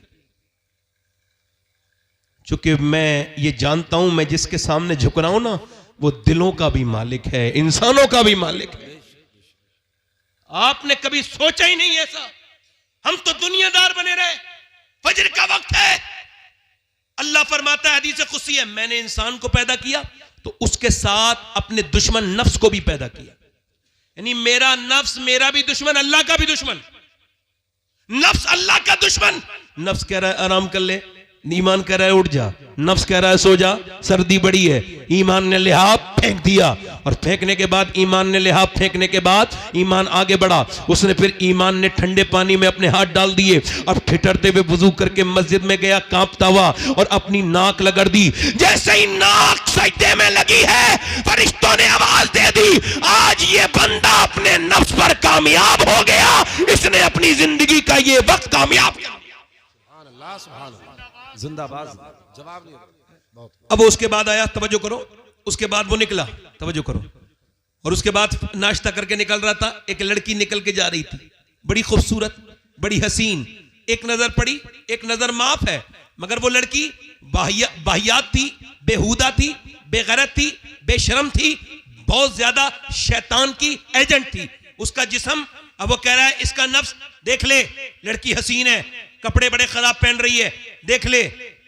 चूंकि मैं ये जानता हूं, मैं जिसके सामने झुक रहा हूं ना, वो दिलों का भी मालिक है, इंसानों का भी मालिक है। आपने कभी सोचा ही नहीं ऐसा। हम तो दुनियादार बने रहे। फजर का वक्त है, अल्लाह फरमाता है हदीस कुदसी है, मैंने इंसान को पैदा किया तो उसके साथ अपने दुश्मन नफ्स को भी पैदा किया। यानी मेरा नफ्स मेरा भी दुश्मन, अल्लाह का भी दुश्मन। नफ्स अल्लाह का दुश्मन। नफ्स कह रहा है आराम कर ले, ईमान कह रहा है उठ जा। नफ्स कह रहा है सो जा, सर्दी बड़ी है। ईमान ने लिहाफ फेंक दिया और फेंकने के बाद, ईमान ने लिहाफ फेंकने के बाद ईमान आगे बढ़ा। उसने फिर ईमान ने ठंडे पानी में अपने हाथ डाल दिए। अब ठिठरते हुए वुजू करके मस्जिद में गया, कांपता हुआ, और अपनी नाक लगड़ दी। जैसे ही नाक सजदे में लगी है, फरिश्तों ने आवाज दे दी, आज ये बंदा अपने नफ्स पर कामयाब हो गया, इसने अपनी जिंदगी का ये वक्त कामयाब किया। जिंदाबाद। जवाब नहीं। अब उसके बाद आया, तवज्जो करो, उसके बाद वो निकला, तवज्जो करो, और उसके बाद नाश्ता करके निकल रहा था। एक लड़की निकल के जा रही थी, बड़ी खूबसूरत, बड़ी हसीन। एक नजर पड़ी, एक नजर माफ है, मगर वो लड़की बाहियात थी, बेहुदा थी, बेगैरत थी, बेशरम थी, बहुत ज्यादा शैतान की एजेंट थी। उसका जिस्म, अब वो कह रहा है इसका नफ्स देख ले, लड़की हसीन है, कपड़े बड़े खराब पहन रही है, देख ले।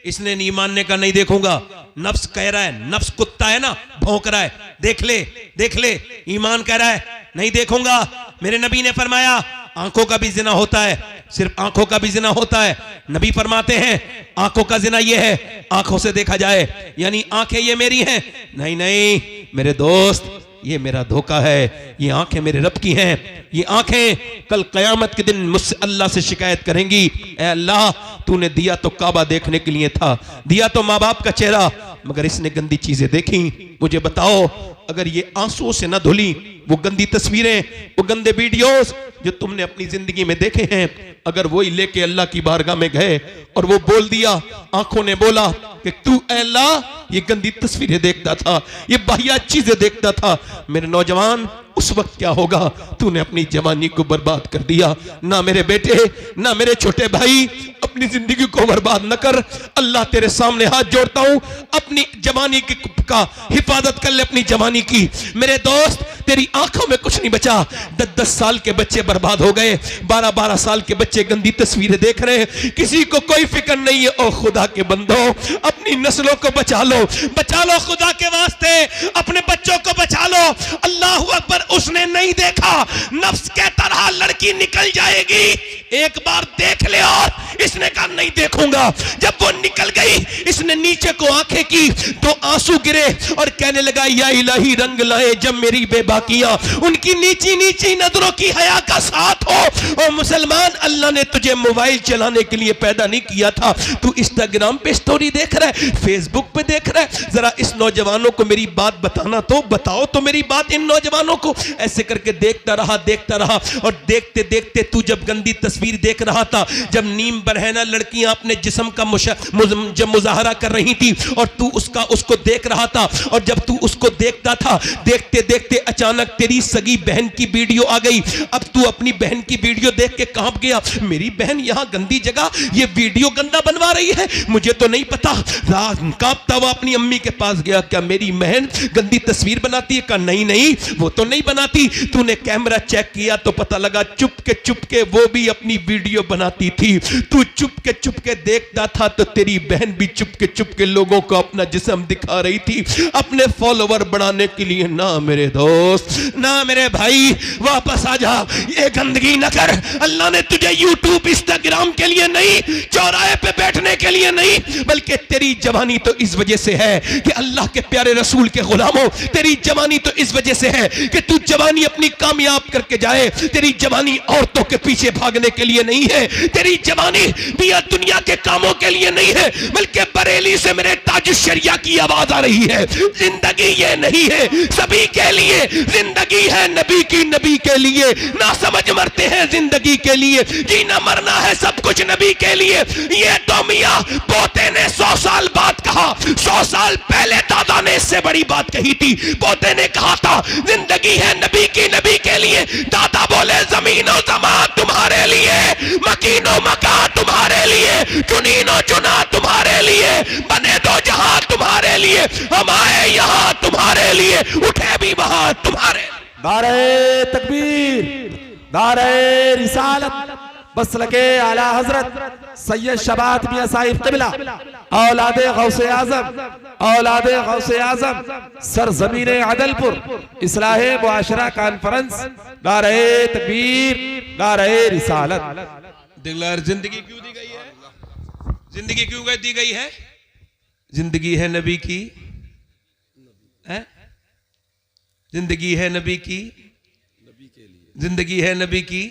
इसने नहीं मानने का, नहीं देखूंगा। नफ्स कह रहा है, नफ्स कुत्ता है ना, भौंक रहा है, देख ले देख ले। ईमान कह रहा है नहीं देखूंगा। मेरे नबी ने फरमाया आंखों का भी जिना होता है, सिर्फ आंखों का भी जिना होता है। नबी फरमाते हैं आंखों का जिना ये है, आंखों से देखा जाए, यानी आंखें ये मेरी हैं। नहीं नहीं मेरे दोस्त, ये मेरा धोखा है, ये आंखें मेरे रब की हैं, ये आंखें कल कयामत के दिन मुझसे अल्लाह से शिकायत करेंगी, ऐ अल्लाह तूने दिया तो काबा देखने के लिए था, दिया तो माँ बाप का चेहरा, मगर इसने गंदी चीजें देखी। मुझे बताओ, अगर ये आंसुओं से न धुली वो गंदी तस्वीरें, वो गंदे वीडियोस जो तुमने अपनी जिंदगी में देखे हैं, अगर वही लेके अल्लाह की बारगाह में गए और वो बोल दिया, आंखों ने बोला कि तू ऐ अल्लाह ये गंदी तस्वीरें देखता था, ये वाहियात चीजें देखता था, मेरे नौजवान उस वक्त क्या होगा? तूने अपनी जवानी को बर्बाद कर दिया। ना मेरे बेटे, ना मेरे छोटे भाई, अपनी जिंदगी को बर्बाद न कर। अल्लाह तेरे सामने हाथ जोड़ता हूं, अपनी जवानी का हिफाजत कर ले, अपनी जवानी की। मेरे दोस्त, तेरी आंखों में कुछ नहीं बचा। 10-10 साल के बच्चे बर्बाद हो गए, 12-12 साल के बच्चे गंदी तस्वीरें देख रहे हैं, किसी को कोई फिक्र नहीं है। ओ खुदा के बंदो, अपनी नस्लों को बचा लो, बचा लो खुदा के वास्ते, अपने बच्चों को बचा लो। अल्लाह अकबर, उसने नहीं देखा, नफ्स के तरह लड़की निकल जाएगी, एक बार देख ले, और इसने कहा नहीं देखूंगा। जब वो निकल गई, इसने नीचे को आंखें की तो आंसू गिरे और कहने लगा, या इलाही रंग लाए जब मेरी बेबाकियां, उनकी नीची नीची नजरों की हया का साथ हो। और मुसलमान, अल्लाह ने तुझे मोबाइल चलाने के लिए पैदा नहीं किया था, तू इंस्टाग्राम पे स्टोरी देख रहा है, फेसबुक पे देख रहा है। जरा इस नौजवानों को मेरी बात बताना तो, बताओ तो मेरी बात इन नौजवानों को। ऐसे करके देखता रहा, और देखते देखते तू जब गंदी तस्वीर देख रहा था, जब नीम बरहना लड़कियां अपने जिस्म का जब मुजाहरा कर रही थी और तू उसको देख रहा था, और जब तू उसको देखता था, देखते देखते अचानक तेरी सगी बहन की वीडियो आ गई। अब तू अपनी बहन की वीडियो देख के कांप गया, मेरी बहन यहां गंदी जगह ये वीडियो गंदा बनवा रही है, मुझे तो नहीं पता। कांपता हुआ अपनी अम्मी के पास गया, क्या मेरी बहन गंदी तस्वीर बनाती है? कहा नहीं नहीं, वो तो नहीं बनाती। तूने कैमरा चेक किया तो पता लगा चुपके वो भी अपनी वीडियो बनाती थी। तू चुपके देखता था तो तेरी बहन भी चुपके लोगों को अपना जिस्म दिखा रही थी, अपने फॉलोवर बढ़ाने के लिए। ना मेरे दोस्त, ना मेरे भाई, वापस आ जा, ये गंदगी न कर। अल्लाह ने तुझे यूट्यूब इंस्टाग्राम के लिए नहीं, चौराहे पे बैठने के लिए नहीं, बल्कि तेरी जवानी तो इस वजह से है कि अल्लाह के प्यारे रसूल के गुलामों, तेरी जवानी तो इस वजह से है कि तू जवानी अपनी कामयाब करके जाए। तेरी जवानी औरतों के पीछे भागने के लिए नहीं है, तेरी जवानी दिया दुनिया के कामों के लिए नहीं है, बल्कि बरेली से मेरे ताज शरिया की आवाज आ रही है। जिंदगी ये नहीं है सभी के लिए, जिंदगी है नबी की, नबी के लिए। ना समझ मरते हैं जिंदगी के लिए, जीना मरना है सब कुछ नबी के लिए। ये तो मियां पोते ने 100 साल बाद कहा, 100 साल पहले दादा ने इससे बड़ी बात कही थी। पोते ने कहा था जिंदगी है नबी की, नबी के लिए। दादा बोले जमीनो जमान तुम्हारे लिए, मकीनो मका तुम्हारे लिए, चुनीनो चुना तुम्हारे लिए, बने दो जहां तुम्हारे लिए, हम आए यहां तुम्हारे लिए, उठे भी वहां तुम्हारे। नारे तकबीर, नारे रिसालत, बसलके आला हजरत सैयद शबात मियां साहिब क़िबला, औलादे गौसे आज़म, औलादे गौसे आज़म, सरज़मीने अदलपुर, इस्लाहे मुआशरा कॉन्फ्रेंस। नारे तकबीर, नारे रिसालत। दिलदार, जिंदगी क्यों दी गई है? जिंदगी क्यों दी गई है? जिंदगी है नबी की, है? जिंदगी है नबी की, जिंदगी है नबी की।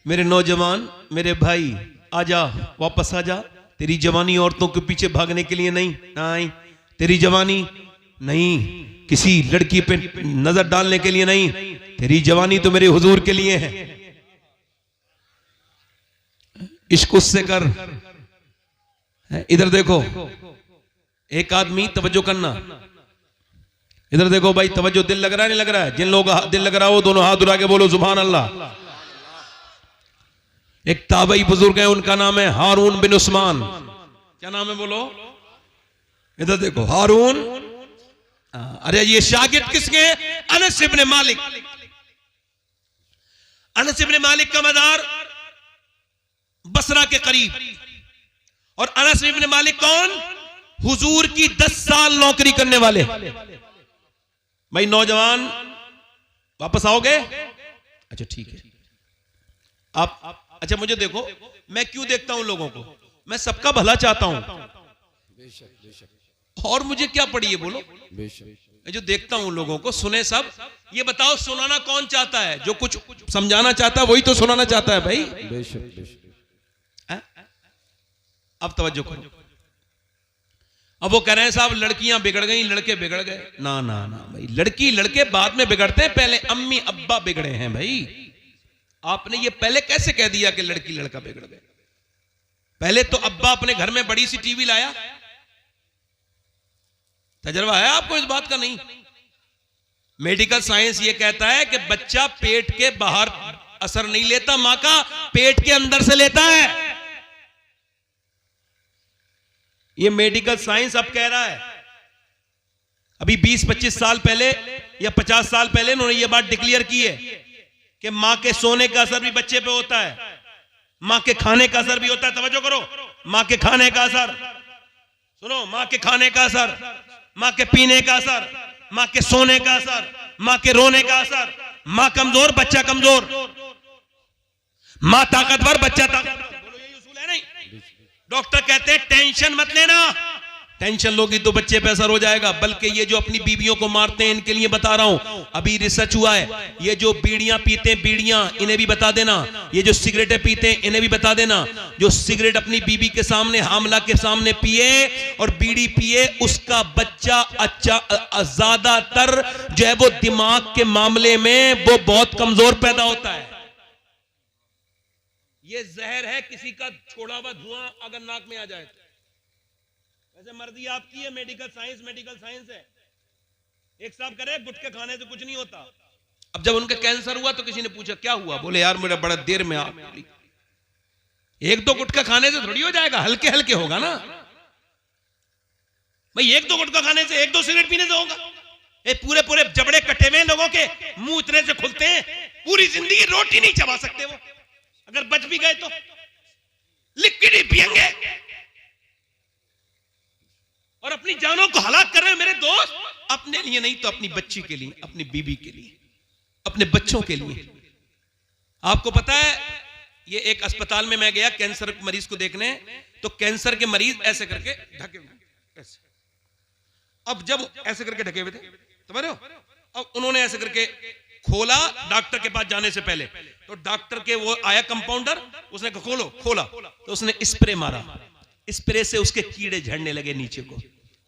मेरे नौजवान, मेरे भाई, आजा, वापस आजा। तेरी जवानी औरतों के पीछे भागने के लिए नहीं, नहीं। तेरी जवानी नहीं किसी लड़की पे नजर डालने के लिए नहीं, तेरी जवानी तो मेरे हुजूर के लिए है। इश्क उससे कर। इधर देखो, एक आदमी, तवज्जो करना, इधर देखो भाई, तवज्जो। दिल लग रहा है नहीं लग रहा है? जिन लोगों का दिल लग रहा हो दोनों हाथ उठा के बोलो सुभान अल्लाह। एक ताबई बुजुर्ग है, उनका नाम है हारून बिन उस्मान। क्या नाम है बोलो? इधर देखो, हारून। अरे ये शागिर्द किसके? अनस इब्ने मालिक। अनस इब्ने मालिक का मज़ार बसरा के करीब। और अनस इब्ने मालिक कौन? हुजूर की 10 साल नौकरी करने वाले। भाई नौजवान, वापस आओगे? अच्छा ठीक है। आप अच्छा मुझे देखो, मैं क्यों देखता हूं लोगों को? मैं सबका भला चाहता हूं, और मुझे क्या पड़ी है बोलो। बेशक। मैं जो देखता हूं लोगों को, सुने सब। ये बताओ सुनाना कौन चाहता है? जो कुछ समझाना चाहता है वही तो सुनाना चाहता है भाई। बेशक बेशक। अब तवज्जो करो। अब वो कह रहे हैं साहब लड़कियां बिगड़ गई, लड़के बिगड़ गए। ना ना ना भाई, लड़की लड़के बाद में बिगड़ते हैं, पहले अम्मी अब्बा बिगड़े हैं भाई। आपने ये पहले कैसे कह दिया कि लड़की लड़का बिगड़ गए? पहले तो अब्बा अपने घर में बड़ी सी टीवी लाया। तजर्बा है आपको इस बात का? नहीं। मेडिकल साइंस ये कहता है कि बच्चा पेट के बाहर असर नहीं लेता, मां का पेट के अंदर से लेता है। ये मेडिकल साइंस अब कह रहा है। अभी 20-25 साल पहले या 50 साल पहले उन्होंने ये बात डिक्लेयर की है कि मां के सोने का असर भी बच्चे पे होता है, मां के खाने का असर भी होता है। तवज्जो करो, मां के खाने का असर सुनो, मां के खाने का असर, मां के पीने का असर, मां के सोने का असर, मां के रोने का असर। मां कमजोर, बच्चा कमजोर। मां ताकतवर, बच्चा ताकतवर। बोलो यही उसूल है नहीं? डॉक्टर कहते हैं टेंशन मत लेना, टेंशन लोगी तो बच्चे पे असर हो जाएगा। बल्कि ये जो अपनी बीवियों को मारते हैं इनके लिए बता रहा हूं, अभी रिसर्च हुआ है। ये जो बीड़ियां पीते हैं, बीड़ियां, इन्हें भी बता देना। ये जो सिगरेटें पीते हैं इन्हें भी बता देना। जो सिगरेट अपनी बीवी के सामने, हामला के सामने पिए और बीड़ी पिए, उसका बच्चा ज्यादातर जो है वो दिमाग के मामले में वो बहुत कमजोर पैदा होता है। ये जहर है किसी का छोड़ा हुआ धुआं अगर नाक में आ जाए तो। वैसे मर्जी आपकी है, मेडिकल साइंस है। एक साहब करे गुटखे खाने से कुछ नहीं होता। अब जब उनका कैंसर हुआ तो किसी ने पूछा क्या हुआ? बोले यार मेरा बड़ा देर में आग लगी। एक दो गुटखा खाने से थोड़ी हो जाएगा, हल्के हल्के होगा ना भाई। एक दो गुटखा खाने से, एक दो सिगरेट पीने से होगा? ये पूरे पूरे जबड़े कटे हुए लोगों के मुंह इतने से खुलते हैं, पूरी जिंदगी रोटी नहीं चबा सकते वो। अगर बच भी गए तो लिक्विड ही पिएंगे और अपनी जानों को हलाक कर रहे हैं मेरे दोस्त। अपने लिए नहीं तो अपनी बच्ची के लिए, अपनी बीबी के लिए, अपने बच्चों के लिए। आपको पता है, ये एक अस्पताल में मैं गया कैंसर मरीज को देखने, तो कैंसर के मरीज ऐसे करके ढके हुए ऐसे। अब जब ऐसे करके ढके हुए थे, समझ रहे हो? अब उन्होंने ऐसे करके खोला डॉक्टर के पास जाने से पहले, तो डॉक्टर के वो आया कंपाउंडर, उसने कहा खोलो, खोला तो उसने स्प्रे मारा। स्प्रे से उसके कीड़े झड़ने लगे नीचे को,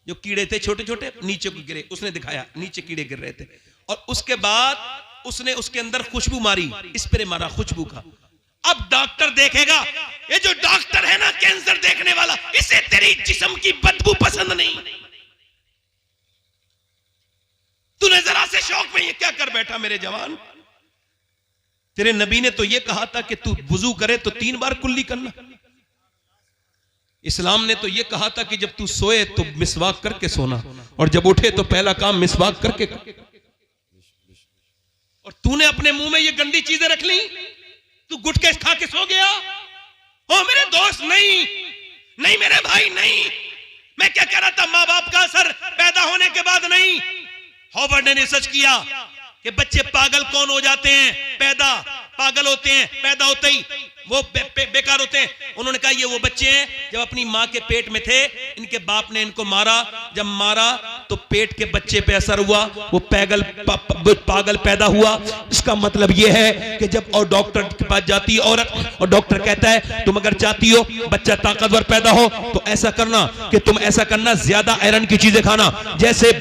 जो कीड़े थे छोटे छोटे नीचे को गिरे। उसने दिखाया नीचे कीड़े गिर रहे थे, और उसके बाद उसने उसके अंदर खुशबू मारी, स्प्रे मारा खुशबू का। अब डॉक्टर देखेगा, ये जो डॉक्टर है ना कैंसर देखने वाला, इसे तेरी जिस्म की बदबू पसंद नहीं। तूने जरा से शौक में ये क्या कर बैठा मेरे जवान? तेरे नबी ने तो ये कहा था कि तू वुजू करे तो 3 बार कुल्ली करना। इस्लाम ने तो ये कहा था कि जब तू सोए तो मिसवाक करके सोना, और जब उठे तो पहला काम मिसवाक करके। और तूने अपने मुंह में ये गंदी चीजें रख ली, तू गुटके खा के सो गया। ओ मेरे दोस्त, नहीं नहीं मेरे भाई, नहीं। मैं क्या कह रहा था, मां बाप का असर पैदा होने के बाद नहीं। हार्वर्ड ने रिसर्च किया कि बच्चे पागल कौन हो जाते हैं? पैदा पागल होते हैं, पैदा होते ही वो बेकार होते हैं। उन्होंने कहा ये वो बच्चे हैं जब अपनी मां के पेट में थे, इनके बाप ने इनको मारा, जब मारा तो पेट के बच्चे पे असर हुआ, वो पागल पैदा हुआ। इसका मतलब ये है कि जब और डॉक्टर के पास जाती है औरत, और डॉक्टर कहता है तुम अगर चाहती हो बच्चा ताकतवर पैदा हो तो ऐसा करना कि तुम ऐसा करना, ज्यादा आयरन की चीजें खाना, जैसे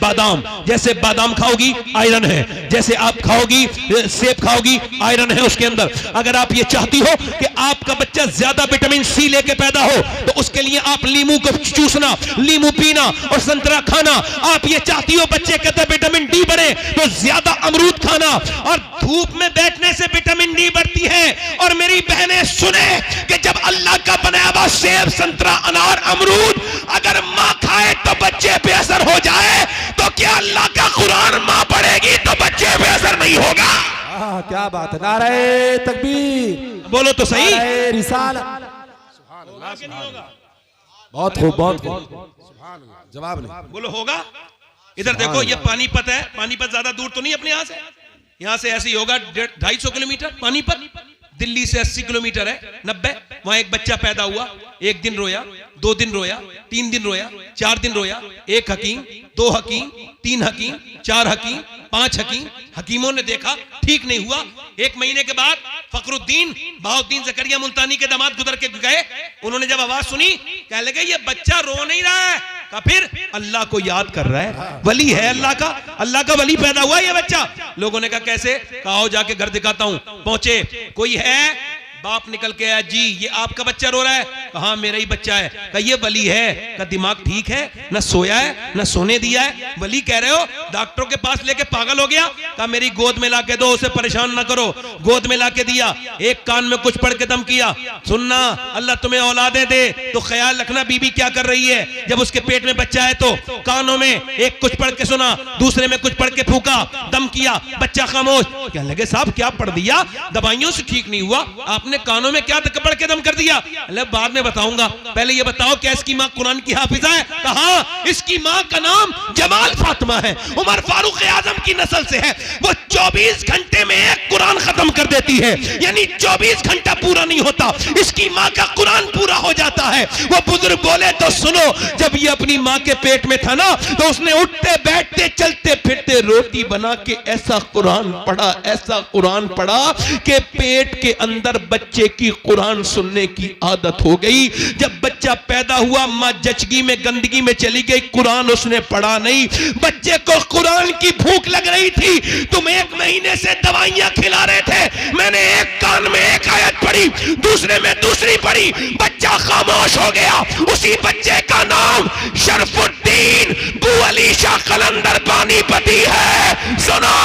बादाम खाओगी आयरन है, जैसे आप खाओगी सेब खाओगी आयरन है उसके अंदर। अगर आप ये चाहती हो कि आपका बच्चा ज्यादा विटामिन सी लेके पैदा हो तो उसके लिए आप लीमू को चूसना, लीमू पीना और संतरा खाना। आप ये चाहती हो बच्चे के अंदर विटामिन डी बढ़े तो ज्यादा अमरूद खाना, और धूप में बैठने से विटामिन डी बढ़ती है। और मेरी बहनें सुने कि जब अल्लाह का बनाया हुआ सेब, संतरा, अनार, अमरूद अगर मां खाए तो बच्चे पे असर हो जाए, तो क्या अल्लाह का कुरान मां पढ़ेगी तो बच्चे पे असर नहीं होगा? क्या बात है। नारे तकबीर, बोलो तो सही। नारे रिसालत। बहुत खूब, बहुत खूब। जवाब नहीं। बोलो होगा। इधर देखो, ये पानीपत है। पानीपत ज्यादा दूर तो नहीं अपने यहाँ से ऐसे ही होगा 250 किलोमीटर। पानीपत दिल्ली से 80 किलोमीटर है, 90। वहां एक बच्चा पैदा हुआ, एक दिन रोया, 2 दिन रोया, 3 दिन रोया, 4 दिन रोया, 1 हकीम, 2 हकीम, 3 हकीम, 4 हकीम, 5 हकीम, हकीमों ने देखा ठीक नहीं हुआ। 1 महीने के बाद फखरुद्दीन बहाउद्दीन जकरिया मुल्तानी के दामाद गुजर के गए। उन्होंने जब आवाज सुनी, कहने लगे ये बच्चा रो नहीं रहा है, का फिर अल्लाह को याद कर रहा है, वली है अल्लाह का वली पैदा हुआ ये बच्चा। लोगों ने कहा कैसे? कहा जाके घर दिखाता हूं। पहुंचे, कोई है? बाप निकल के आया, जी ये आपका बच्चा रो रहा है? कहा मेरा ही बच्चा है। कहा ये वली है? कहा दिमाग ठीक है? ना सोया है ना सोने दिया है, वली कह रहे हो? डॉक्टरों के पास लेके पागल हो गया। कहा मेरी गोद में लाके दो, उसे परेशान ना करो। गोद में लाके दिया, एक कान में कुछ पढ़ के दम किया, सुनना अल्लाह तुम्हें औलादे दे तो ख्याल रखना बीबी क्या कर रही है। जब उसके पेट में बच्चा है तो कानों में एक कुछ पढ़ के सुना, दूसरे में कुछ पढ़ के फूका, दम किया, बच्चा खामोश। कहने लगे साहब क्या पढ़ दिया, दवाइयों से ठीक नहीं हुआ, आपने कानों में क्या पढ़ के दम कर दिया? अल्लाह बाद में बताऊंगा, पहले ये बताओ क्या इसकी मां कुरान की हाफिजा है? कहा इसकी मां का नाम जमाल फातिमा है, उमर फारूक आजम की नस्ल से है। वो 24 घंटे में एक कुरान खत्म कर देती है, यानी 24 घंटा पूरा नहीं होता इसकी मां का कुरान पूरा हो जाता है। वो बुजुर्ग बोले तो सुनो, जब ये अपनी मां के पेट में था ना तो उसने उठते बैठते चलते फिरते रोटी बना के ऐसा कुरान पढ़ा, ऐसा कुरान पढ़ा कि पेट के अंदर बच्चे की कुरान सुनने की आदत हो गई। जब बच्चा पैदा हुआ मां जचगी में गंदगी में चली गई, कुरान उसने पढ़ा नहीं। बच्चे को कुरान की भूख लग रही थी, तुम 1 महीने से दवाइयां खिला रहे थे, मैंने एक कान में एक आयत पढ़ी, दूसरे में दूसरी पढ़ी, बच्चा खामोश हो गया। उसी बच्चे का नाम शरफुद्दीन बू अली शाह कलंदर पानीपती है। सुनो,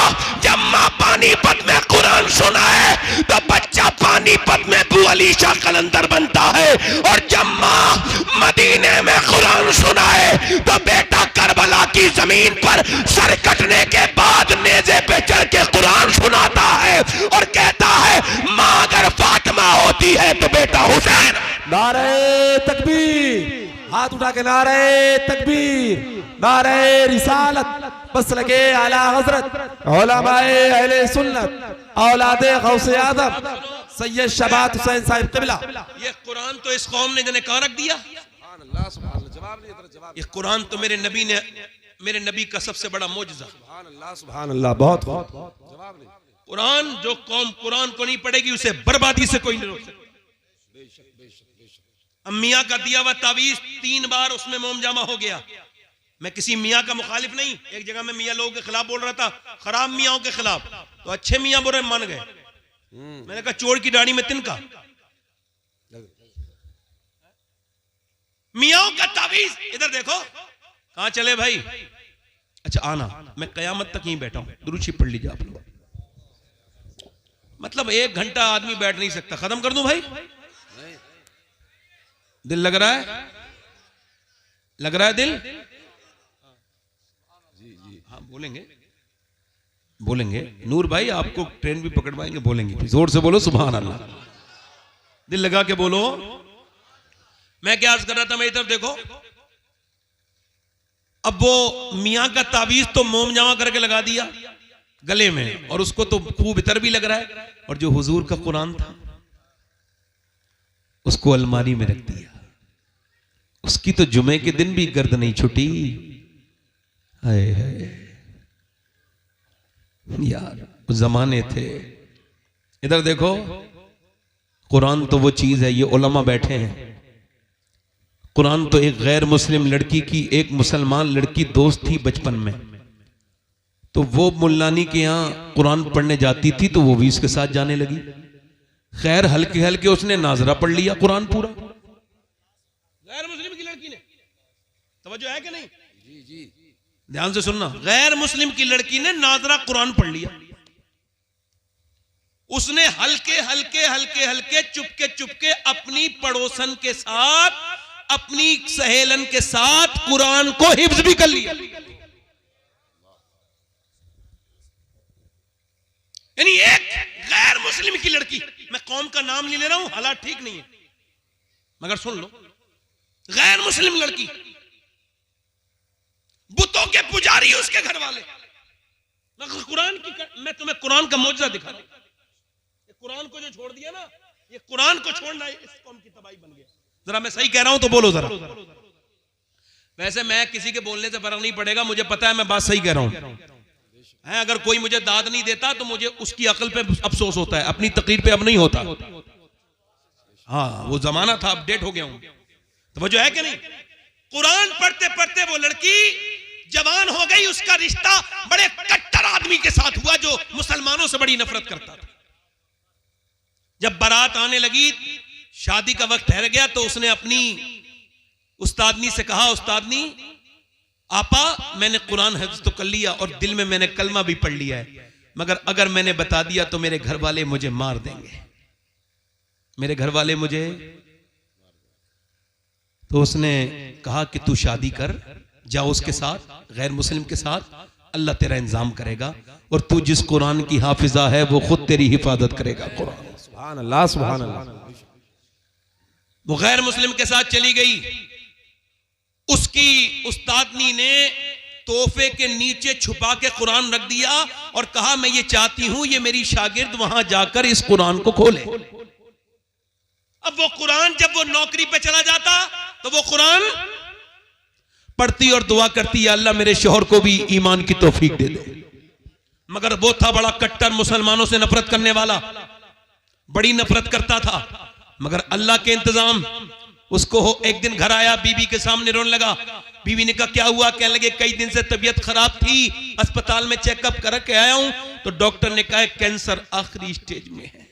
जब मां पानीपत में कुरान सुना है तो बच्चा पानीपत में बू अली शाह कलंदर बनता है, और जब मां मदीने में कुरान सुना है तो बेटा करबला की जमीन पर सर कटने के बाद नेज़े पे चढ़ के कुरान सुनाता है और कहता है मां अगर फातिमा होती है तो बेटा हुसैन। नारे तकबीर, हाथ उठा के नारे तकबीर, नारे रिसालत, बस लगे आला हजरत उलमाए अहले सुन्नत औलादे गौसे आदम सैयद शबात हुसैन साहिब क़िबला। ये कुरान तो इस कौम ने जने कहां रख दिया? जवाब नहीं, जवाब। ये कुरान तो मेरे नबी का सबसे बड़ा मोजज़ा। सुभान अल्लाह, बहुत जवाब नहीं। कुरान, जो कौम कुरान को नहीं पढ़ेगी उसे बर्बादी से कोई नहीं रोक सकता। मियाँ का दिया हुआ तावीज 3 बार उसमें मोम जामा हो गया। मैं किसी मियाँ का मुखालिफ नहीं, एक जगह में मियाँ लोगों के खिलाफ बोल रहा था, खराब मियाँ के खिलाफ, तो अच्छे मियाँ बुरे मान गए। मैंने कहा चोर की दाढ़ी में तिनका। मियाँ का तावीज इधर देखो, कहां चले भाई? अच्छा आना, मैं कयामत तक यहीं बैठा हूं, दुरूद शरीफ पढ़ लीजिए आप लोग। मतलब 1 घंटा आदमी बैठ नहीं सकता, खत्म कर दूं भाई? दिल लग रहा है? लग रहा है दिल? हाँ बोलेंगे नूर भाई, आपको ट्रेन भी पकड़वाएंगे, बोलेंगे जोर से बोलो सुभान अल्लाह, दिल लगा के बोलो। मैं क्या अर्ज कर रहा था, मेरी तरफ देखो। अब वो मियाँ का तावीज तो मोम जामा करके लगा दिया गले में, और उसको तो खूब इतर भी लग रहा है, और जो हुजूर का कुरान था उसको अलमारी में रख दिया। उसकी तो जुमे के दिन भी गर्द नहीं छुटी। हाय हाय यार, वो जमाने थे। इधर देखो, कुरान तो वो चीज है, ये उलमा बैठे हैं। कुरान तो एक गैर मुस्लिम लड़की की एक मुसलमान लड़की दोस्त थी बचपन में, तो वो मुल्लानी के यहाँ कुरान पढ़ने जाती थी तो वो भी इसके साथ जाने लगी। खैर हल्के हल्के उसने नाजरा पढ़ लिया कुरान पूरा। गैर मुस्लिम की लड़की ने, तवज्जो है कि नहीं? जी जी, ध्यान से सुनना। गैर मुस्लिम की लड़की ने नाजरा कुरान पढ़ लिया। उसने हल्के हल्के हल्के हल्के चुपके चुपके अपनी पड़ोसन के साथ, अपनी सहेलन के साथ कुरान को हिफ्ज भी कर लिया। यानी एक गैर मुस्लिम की लड़की, मैं कौम का नाम नहीं ले रहा हूं, हालात ठीक नहीं है मगर सुन लो, गैर मुस्लिम लड़की, बुतों के पुजारी उसके घर वाले, मैं तुम्हें कुरान का मौजज़ा दिखा रहा हूं। कुरान को जो छोड़ दिया ना, ये कुरान को छोड़ना इस कौम की तबाही बन गया। जरा मैं सही कह रहा हूं तो बोलो जरा। वैसे मैं किसी के बोलने से फर्क नहीं पड़ेगा, मुझे पता है मैं बात सही कह रहा हूं। अगर कोई मुझे दाद नहीं देता तो मुझे उसकी अकल पे अफसोस होता है, अपनी तकरीर पे अब नहीं होता। हाँ, वो जमाना था, अपडेट हो गया हूं। तो वो जो है कि नहीं, कुरान पढ़ते पढ़ते वो लड़की जवान हो गई, उसका रिश्ता बड़े कट्टर आदमी के साथ हुआ जो मुसलमानों से बड़ी नफरत करता था। जब बारात आने लगी, शादी का वक्त ठहर गया, तो उसने अपनी उस्तादनी से कहा, उस्तादनी आपा मैंने कुरान हिफ्ज़ तो कर लिया और दिल में मैंने कलमा भी पढ़ लिया है, मगर अगर मैंने बता दिया तो मेरे घर वाले मुझे मार देंगे, मेरे घर वाले मुझे। तो उसने कहा कि तू शादी कर, जाओ उसके साथ, गैर मुस्लिम के साथ, अल्लाह तेरा इंतजाम करेगा और तू जिस कुरान की हाफिजा है वो खुद तेरी हिफाजत करेगा। कुरान, सुभान अल्लाह, सुभान अल्लाह। वो गैर मुस्लिम के साथ चली गई। उसकी उस्तादनी ने तोहफे के नीचे छुपा के कुरान रख दिया और कहा मैं ये चाहती हूं ये मेरी शागिर्द वहां जाकर इस कुरान को खोले। अब वो कुरान जब वो नौकरी पे चला जाता तो वो कुरान पढ़ती और दुआ करती, या अल्लाह मेरे शौहर को भी ईमान की तौफीक दे दे। मगर वो था बड़ा कट्टर, मुसलमानों से नफरत करने वाला, बड़ी नफरत करता था। मगर अल्लाह के इंतजाम, उसको एक दिन घर आया, बीवी के सामने रोने लगा। बीवी ने कहा क्या हुआ? कहने लगे कई दिन से तबीयत खराब थी, अस्पताल में चेकअप करके आया हूं तो डॉक्टर ने कहा कैंसर आखिरी स्टेज में है,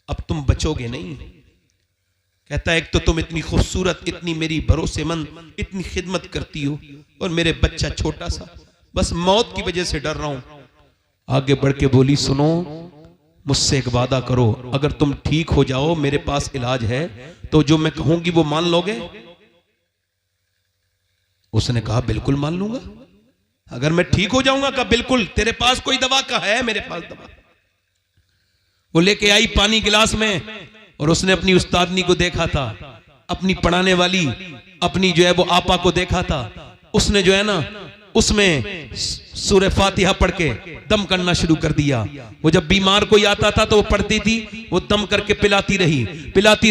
अब तुम बचोगे नहीं। कहता है एक तो तुम इतनी खूबसूरत, इतनी मेरी भरोसेमंद, इतनी खिदमत करती हो और मेरे बच्चा छोटा सा, बस मौत की वजह से डर रहा हूं। आगे बढ़ के बोली सुनो, मुझसे एक वादा करो, अगर तुम ठीक हो जाओ, मेरे पास इलाज है, तो जो मैं कहूंगी वो मान लोगे? उसने कहा बिल्कुल मान लूंगा, अगर मैं ठीक हो जाऊंगा। कहा बिल्कुल, तेरे पास कोई दवा का है? मेरे पास दवा। वो लेके आई पानी गिलास में और उसने अपनी उस्तादनी को देखा था, अपनी पढ़ाने वाली अपनी जो है वो आपा को देखा था। उसने जो है ना उसमें सूरह फातिहा पढ़ के दम करना शुरू कर दिया। वो जब बीमार कोई आता था तो वो पढ़ती थी, वो दम करके पिलाती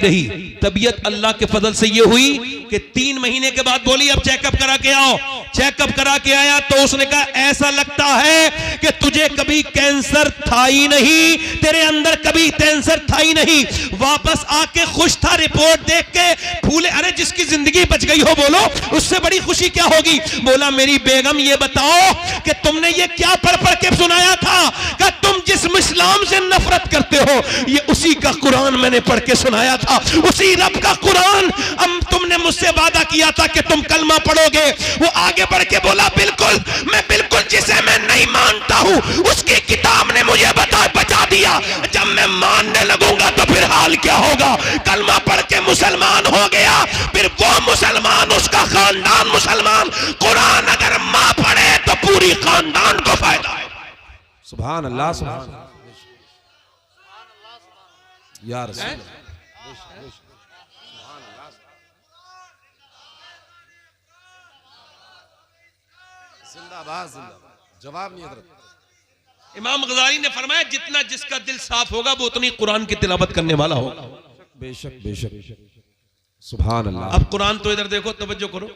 रही। तबीयत अल्लाह के फजल से ये हुई कि 3 महीने के बाद बोली अब चेकअप करा के आओ। चेकअप करा के आया तो उसने कहा ऐसा लगता है कि तुझे कभी कैंसर था ही नहीं, तेरे अंदर कभी कैंसर था ही नहीं। वापस आके खुश था, रिपोर्ट देख के फूले। अरे जिसकी जिंदगी बच गई हो बोलो, उससे बड़ी खुशी क्या होगी? बोला मेरी बेगम ये बताओ कि तुमने ये क्या पढ़ पढ़ के सुनाया था? कि तुम जिस इस्लाम से नफरत करते हो, ये उसी का कुरान मैंने पढ़ के सुनाया था, उसी रब का कुरान। अब तुमने मुझसे वादा किया था कि तुम कलमा पढ़ोगे। वो आगे बढ़ के बोला बिल्कुल, मैं बिल्कुल जिसे मैं नहीं मानता हूं उसकी किताब ने मुझे बचा दिया। जब मैं मानने लगूंगा तो फिर हाल क्या होगा? कलमा पढ़ के मुसलमान हो गया, फिर वो मुसलमान, उसका खानदान मुसलमान। कुरान अगर मां पढ़े तो पूरी खानदान को फायदा है। सुभान अल्लाह, सुभान अल्लाह, या रसूल जिंदाबाद, जिंदाबाद। जवाब नहीं हजरत। इमाम गजाली ने फरमाया जितना जिसका दिल साफ होगा वो उतनी कुरान की तिलावत करने वाला होगा। बेशक बेशक, सुभान अल्लाह। अब कुरान तो इधर देखो, तवज्जो करो।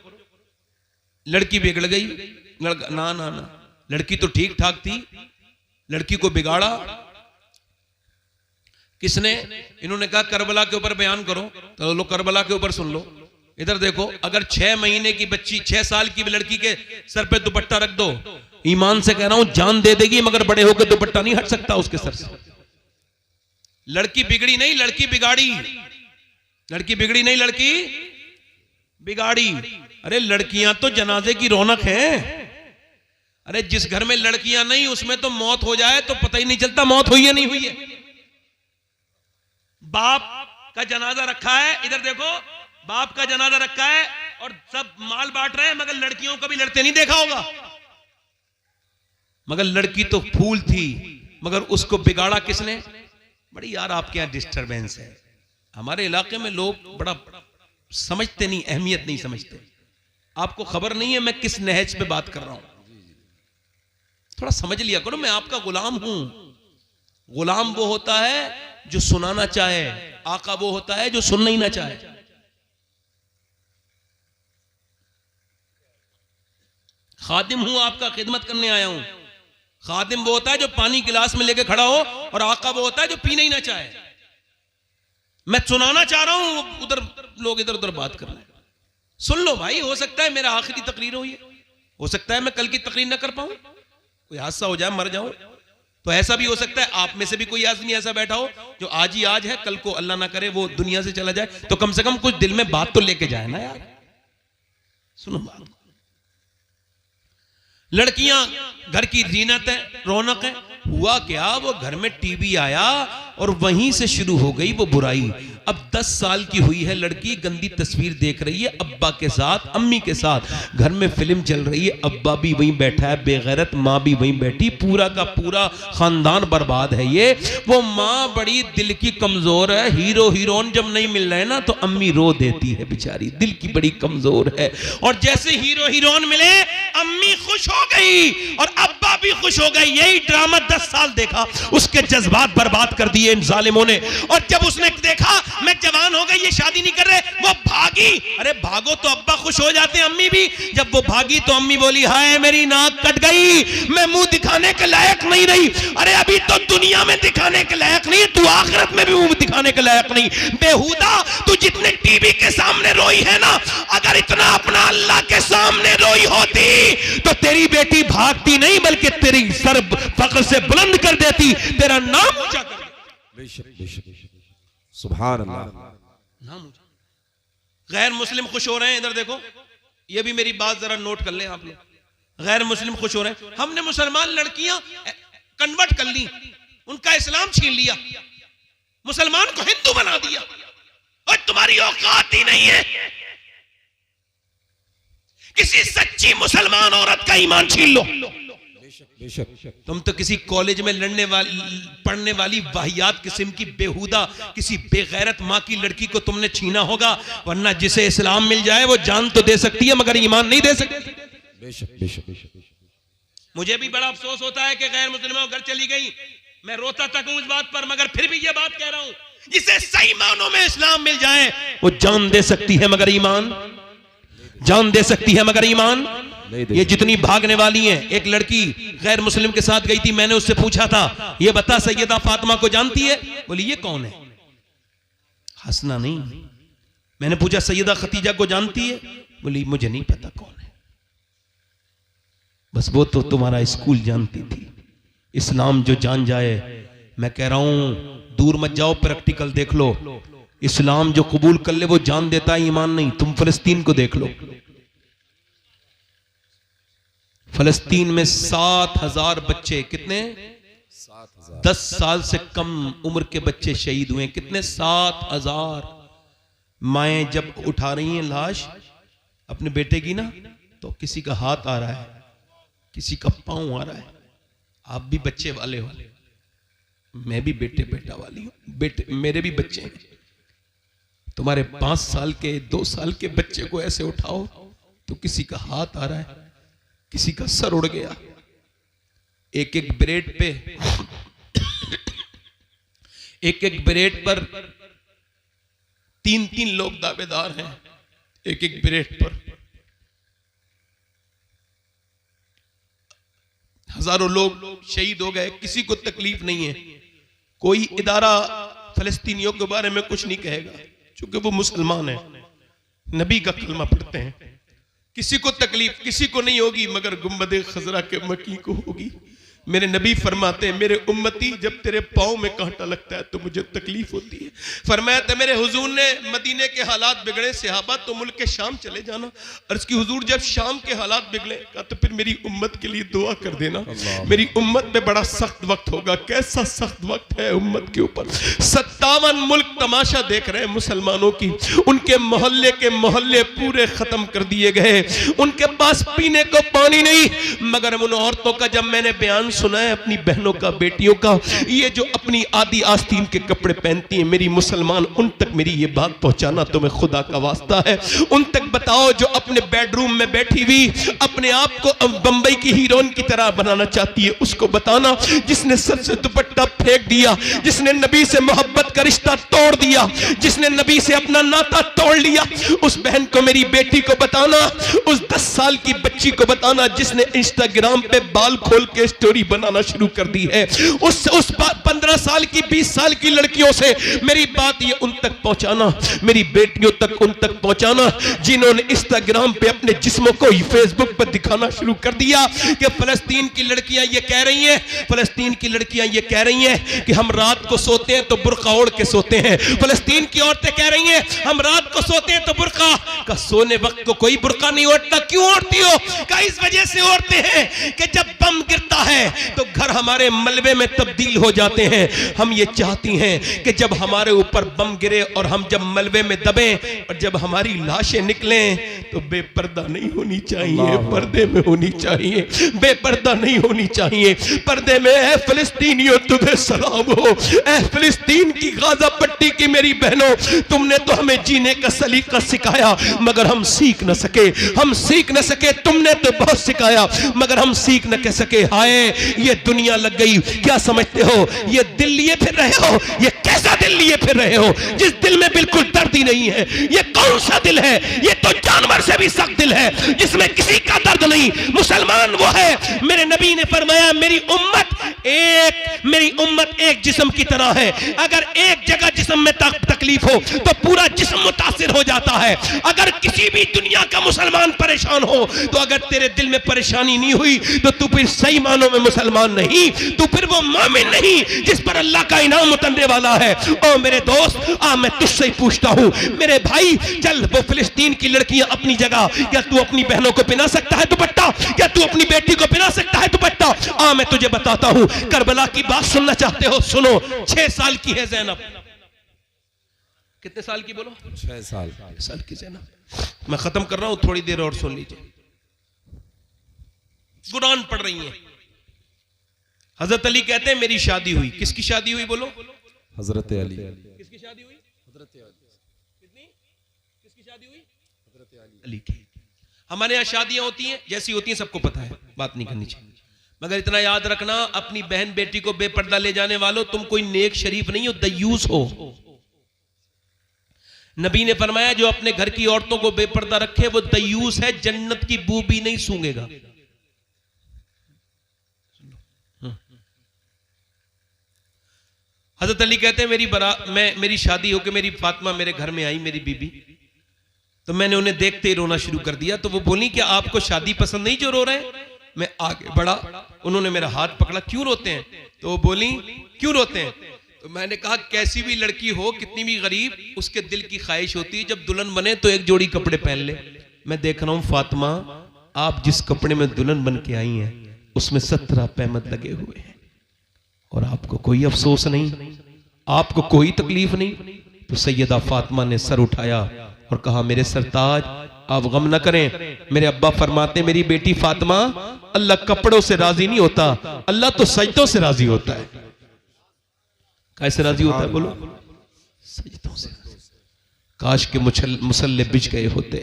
लड़की बिगड़ गई, लड़का ना ना ना, लड़की तो ठीक ठाक थी, लड़की को बिगाड़ा किसने? इन्होंने कहा करबला के ऊपर बयान करो, तो लो करबला के ऊपर सुन लो। इधर देखो, अगर 6 महीने की बच्ची, 6 साल की लड़की के सर पे दुपट्टा रख दो, ईमान से कह रहा हूं जान दे देगी, मगर बड़े होकर दुपट्टा नहीं हट सकता उसके सर से। लड़की बिगड़ी नहीं, लड़की बिगाड़ी। लड़की बिगड़ी नहीं, लड़की बिगाड़ी। अरे लड़कियां तो जनाजे की रौनक है। अरे जिस घर में लड़कियां नहीं उसमें तो मौत हो जाए तो पता ही नहीं चलता मौत हुई है नहीं हुई है। बाप का जनाजा रखा है, इधर देखो, बाप का जनाजा रखा है और सब माल बांट रहे हैं, मगर लड़कियों को भी लड़ते नहीं देखा होगा। मगर लड़की तो फूल थी, मगर उसको बिगाड़ा किसने? बड़ी यार आपके यहां डिस्टरबेंस है। हमारे इलाके में लोग बड़ा समझते नहीं, अहमियत नहीं समझते। आपको खबर नहीं है मैं किस नहज पे बात कर रहा हूं, थोड़ा समझ लिया करो। मैं आपका गुलाम हूं। गुलाम वो होता है जो सुनाना चाहे, आका वो होता है जो सुनना ही ना चाहे। खादिम हूं, आपका खिदमत करने आया हूं। खादिम वो होता है जो पानी गिलास में लेके खड़ा हो, और आका वो होता है जो पीना ही ना चाहे। मैं सुनाना चाह रहा हूं, उधर लोग इधर उधर बात कर रहे हैं। सुन लो भाई, हो सकता है मेरा आखिरी तकरीर हो, ये हो सकता है मैं कल की तकरीर ना कर पाऊं, कोई हादसा हो जाए, मर जाऊं, तो ऐसा भी हो सकता है। आप में से भी कोई आदमी ऐसा बैठा हो जो आज ही आज है, कल को अल्लाह ना करे वो दुनिया से चला जाए, तो कम से कम कुछ दिल में बात तो लेके जाए ना यार। सुनो बात, लड़कियां घर की जीनत है, रौनक है। हुआ क्या, वो घर में टीवी आया और वहीं से शुरू हो गई वो बुराई। अब 10 साल की हुई है लड़की, गंदी तस्वीर देख रही है अब्बा के साथ, अम्मी के साथ। घर में फिल्म चल रही है, अब्बा भी वहीं बैठा है बेगैरत, माँ भी वहीं बैठी, पूरा का पूरा खानदान बर्बाद है। ये वो माँ बड़ी दिल की कमजोर है, हीरो हीरोइन जब नहीं मिल रहे ना तो अम्मी रो देती है बेचारी, दिल की बड़ी कमजोर है। और जैसे हीरो हीरोइन मिले, अम्मी खुश हो गई और अब्बा भी खुश हो गए। यही ड्रामा 10 साल देखा, उसके जज्बात बर्बाद कर दिए इन जालिमों ने। और जब उसने देखा मैं जवान हो गई, ये शादी नहीं कर रहे, वो भागी। अरे भागो तो अब्बा खुश हो जाते हैं, अम्मी भी। जब वो भागी तो अम्मी बोली, हाय मेरी नाक कट गई, मैं मुंह दिखाने के लायक नहीं रही। अरे अभी तो दुनिया में दिखाने के लायक नहीं, तू आखिरत में भी मुंह दिखाने के लायक नहीं। बेहुदा, तू जितने टीवी के सामने रोई है ना, अगर इतना अपना अल्लाह के सामने रोई होती तो तेरी बेटी भागती नहीं, बल्कि तेरी सर फख्र से बुलंद कर देती, तेरा नाम ऊंचा कर देती। बेशक बेशक सुभान अल्लाह। नाम ऊंचा। गैर मुस्लिम खुश हो रहे हैं, इधर देखो, ये भी मेरी बात जरा नोट कर लें आप लोग। गैर मुस्लिम खुश हो रहे हैं, हमने मुसलमान लड़कियां कन्वर्ट कर ली, उनका इस्लाम छीन लिया, मुसलमान को हिंदू बना दिया, और तुम्हारी औकात ही नहीं है किसी सच्ची मुसलमान औरत का ईमान छीन लो। तुम तो किसी कॉलेज में पढ़ने वाली वाहियात किस्म की बेहुदा किसी बेगैरत माँ की लड़की को तुमने छीना होगा, वरना जिसे इस्लाम मिल जाए वो जान तो दे सकती है मगर ईमान नहीं दे सकती। बेशक बेशक। मुझे भी बड़ा अफसोस होता है कि गैर मुस्लिमों घर चली गई, मैं रोता तक हूं इस बात पर, मगर फिर भी ये बात कह रहा हूं, जिसे सही मानों में इस्लाम मिल जाए वो जान दे सकती है मगर ईमान, जान दे सकती है मगर ईमान। ये जितनी भागने वाली हैं, एक लड़की गैर मुस्लिम के साथ गई थी, मैंने उससे पूछा था, ये बता सैयदा फातिमा को जानती है? बोली ये कौन है? हंसना नहीं। मैंने पूछा सैयदा खतीजा को जानती है? बोली मुझे नहीं पता कौन है, बस वो तो तुम्हारा स्कूल जानती थी। इस्लाम जो जान जाए, मैं कह रहा हूं दूर मत जाओ, प्रैक्टिकल देख लो। इस्लाम जो कबूल कर ले वो जान देता है, ईमान नहीं। तुम फिलिस्तीन को देख लो, फिलिस्तीन में 7,000 बच्चे, कितने? 10 साल से कम उम्र के बच्चे शहीद हुए। कितने? 7,000। माएं जब उठा रही हैं लाश अपने बेटे की ना, तो किसी का हाथ आ रहा है, किसी का पांव आ रहा है। आप भी बच्चे वाले हो, मैं भी बेटा वाली हूं, बेटे मेरे भी बच्चे हैं। तुम्हारे 5 साल के 2 साल के बच्चे को ऐसे उठाओ तो किसी का हाथ आ रहा है, किसी का सर उड़ गया। एक एक ब्रेड पे एक ब्रेड पर 3-3 लोग दावेदार हैं, एक ब्रेड पर। हजारों लोग शहीद हो गए, किसी को तकलीफ नहीं है। कोई इदारा फलस्तीनियों के बारे में कुछ नहीं कहेगा, क्योंकि वो मुसलमान है, नबी का कलमा पढ़ते हैं। किसी को तकलीफ किसी को नहीं होगी, मगर गुंबदे खजरा के मकी को होगी। मेरे नबी फरमाते हैं, मेरे उम्मती जब तेरे पाँव में कांटा लगता है तो मुझे तकलीफ होती है। फरमाया था मेरे हुजूर ने, मदीने के हालात बिगड़े, सहाबा तो मुल्क के शाम चले जाना। अर्ज की हुजूर जब शाम के हालात बिगड़े, कहा तो फिर मेरी उम्मत के लिए दुआ कर देना, मेरी उम्मत पे बड़ा सख्त वक्त होगा। कैसा सख्त वक्त है उम्मत के ऊपर? 57 मुल्क तमाशा देख रहे हैं मुसलमानों की। उनके मोहल्ले के मोहल्ले पूरे खत्म कर दिए गए, उनके पास पीने को पानी नहीं। मगर उन औरतों का जब मैंने बयान सुना है अपनी बहनों का, बेटियों का, ये जो अपनी आदि आस्तीन के कपड़े पहनती हैं, मेरी मुसलमान उन तक मेरी ये बात पहुंचाना तुम्हें खुदा का वास्ता है। उन तक बताओ जो अपने बेडरूम में बैठी हुई अपने आप को बंबई की हीरोइन की तरह बनाना चाहती है, उसको बताना जिसने सर से दुपट्टा फेंक दिया, जिसने नबी से मोहब्बत का रिश्ता तोड़ दिया, जिसने नबी से अपना नाता तोड़ लिया, उस बहन को, मेरी बेटी को बताना, उस 10 साल की बच्ची को बताना जिसने इंस्टाग्राम पे बाल खोल के स्टोरी बनाना शुरू कर दी है, उस 15 साल की, 20 साल की लड़कियों से मेरी बात ये उन तक पहुंचाना, मेरी बेटियों तक उन तक पहुंचाना जिन्होंने इंस्टाग्राम पे अपने जिस्मों को फेसबुक पर दिखाना शुरू कर दिया कि फलस्तीन की लड़कियां ये कह रही हैं, फलस्तीन की लड़कियां ये कह रही हैं कि हम रात को सोते हैं तो बुर्का ओढ़ के सोते हैं, फलस्तीन की औरतें कह रही हैं हम रात को सोते हैं तो बुर्का का, सोने वक्त को कोई बुर्का नहीं ओढ़ता, क्यों ओढ़ती हो? का इस वजह से ओढ़ते हैं कि जब बम गिरता है तो घर हमारे मलबे में तब्दील हो जाते हैं। हम ये चाहती हैं कि जब हमारे ऊपर बम गिरे और हम जब मलबे में दबे और जब हमारी लाशें निकलें तो बेपर्दा नहीं होनी चाहिए, पर्दे में होनी चाहिए, बेपर्दा नहीं होनी चाहिए, पर्दे में। ऐ फिलिस्तीनियों तुझे सलाम हो, ऐ फिलिस्तीन की गाजा पट्टी की मेरी बहनों, तुमने तो हमें जीने का सलीका सिखाया मगर हम सीख न सके, हम सीख न सके, तुमने तो बहुत सिखाया मगर हम सीख न कह सके। हाय ये दुनिया लग गई, क्या समझते हो ये दिल लिए फिर रहे हो? ये कैसा दिल लिए फिर रहे हो जिस दिल में बिल्कुल दर्द ही नहीं है? ये कौन सा दिल है? ये तो जानवर से भी सख्त दिल है जिसमें किसी का दर्द नहीं। मुसलमान वो है, मेरे नबी ने फरमाया मेरी उम्मत एक जिस्म की तरह है, अगर एक जगह जिस्म में तकलीफ हो तो पूरा जिस्म मुतासिर हो जाता है। अगर किसी भी दुनिया का मुसलमान परेशान हो तो अगर तेरे दिल में परेशानी नहीं हुई तो तू फिर सही मानों में मुसलमान नहीं, तू फिर वो मोमिन नहीं जिस पर अल्लाह का इनाम उतरने वाला है। ओ मेरे दोस्त, मैं तुझसे ही पूछता हूं मेरे भाई, चल वो फिलिस्तीन की लड़कियां अपनी जगह, क्या तू अपनी बहनों को पहना सकता है दुपट्टा? क्या तू अपनी बेटी को पहना सकता है दुपट्टा? मैं तुझे बताता हूं, करबला की बात सुनना चाहते हो? सुनो, 6 साल की है ज़ैनब। कितने साल की बोलो? 6 साल की ज़ैनब। मैं खत्म कर रहा हूं, थोड़ी देर और सुन लीजिए। कुरान पढ़ रही हैं। हजरत अली कहते हैं मेरी शादी हुई। किसकी शादी हुई बोलो? हजरत अली। किसकी शादी हुई? हजरत अली। कितनी? किसकी शादी हुई? हजरत अली की। हमारे यहाँ शादियां होती हैं, जैसी होती हैं सबको पता है, बात नहीं करनी चाहिए, मगर इतना याद रखना अपनी बहन बेटी को बेपर्दा ले जाने वालों, तुम कोई नेक शरीफ नहीं हो, दयूस हो। नबी ने फरमाया जो अपने घर की औरतों को बेपर्दा रखे वो दयूस है, जन्नत की बू भी नहीं सूंघेगा। हजरत अली कहते हैं मेरी शादी होकर मेरी फातिमा मेरे घर में आई, मेरी बीबी, तो मैंने उन्हें देखते ही रोना शुरू कर दिया। तो वो बोली कि आपको शादी पसंद नहीं जो रो रहे हैं? मैं आगे बढ़ा, उन्होंने मेरा हाथ पकड़ा, क्यों रोते हैं? तो वो बोली क्यों रोते हैं? तो मैंने कहा कैसी भी लड़की हो, कितनी भी गरीब, उसके दिल की ख्वाहिश होती है जब दुल्हन बने तो एक जोड़ी कपड़े पहन ले। मैं देख रहा हूं फातिमा, आप जिस कपड़े में दुल्हन बन के आई हैं उसमें 17 पैमद लगे हुए हैं और आपको कोई अफसोस नहीं, आपको कोई तकलीफ नहीं। तो सैयदा फातिमा ने सर उठाया और कहा मेरे सरताज आप गम न करें। मेरे अब्बा फरमाते मेरी बेटी फातिमा, अल्लाह कपड़ों से राजी नहीं होता, अल्लाह तो सजदों से राजी होता है। कैसे राजी होता है बोलो? सजदों से। काश के मुसल्ले बिछ गए होते,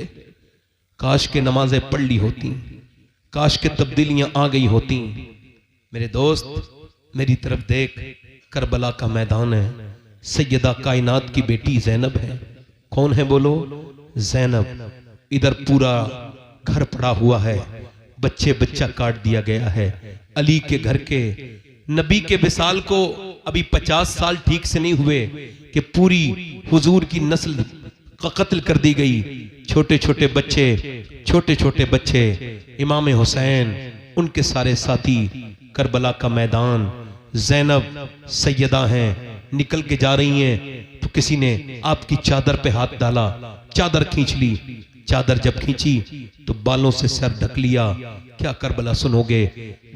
काश के नमाजें पढ़ ली होती, काश के तब्दीलियां आ गई होती। मेरे दोस्त मेरी तरफ देख, करबला का मैदान है, सैयदा कायनात की बेटी ज़ैनब है। कौन है बोलो? ज़ैनब। इधर पूरा घर पड़ा हुआ है, बच्चा काट दिया गया है। अली के घर के नबी के विसाल को अभी 50 साल ठीक से नहीं हुए कि पूरी हुजूर की नस्ल का कत्ल कर दी गई। छोटे छोटे बच्चे, इमाम हुसैन, उनके सारे साथी, करबला का मैदान, ज़ैनब सैयदा हैं, निकल के जा रही हैं तो किसी ने आपकी चादर पे हाथ डाला, चादर खींच ली। चादर जब खींची तो बालों से सर ढक लिया। क्या करबला सुनोगे?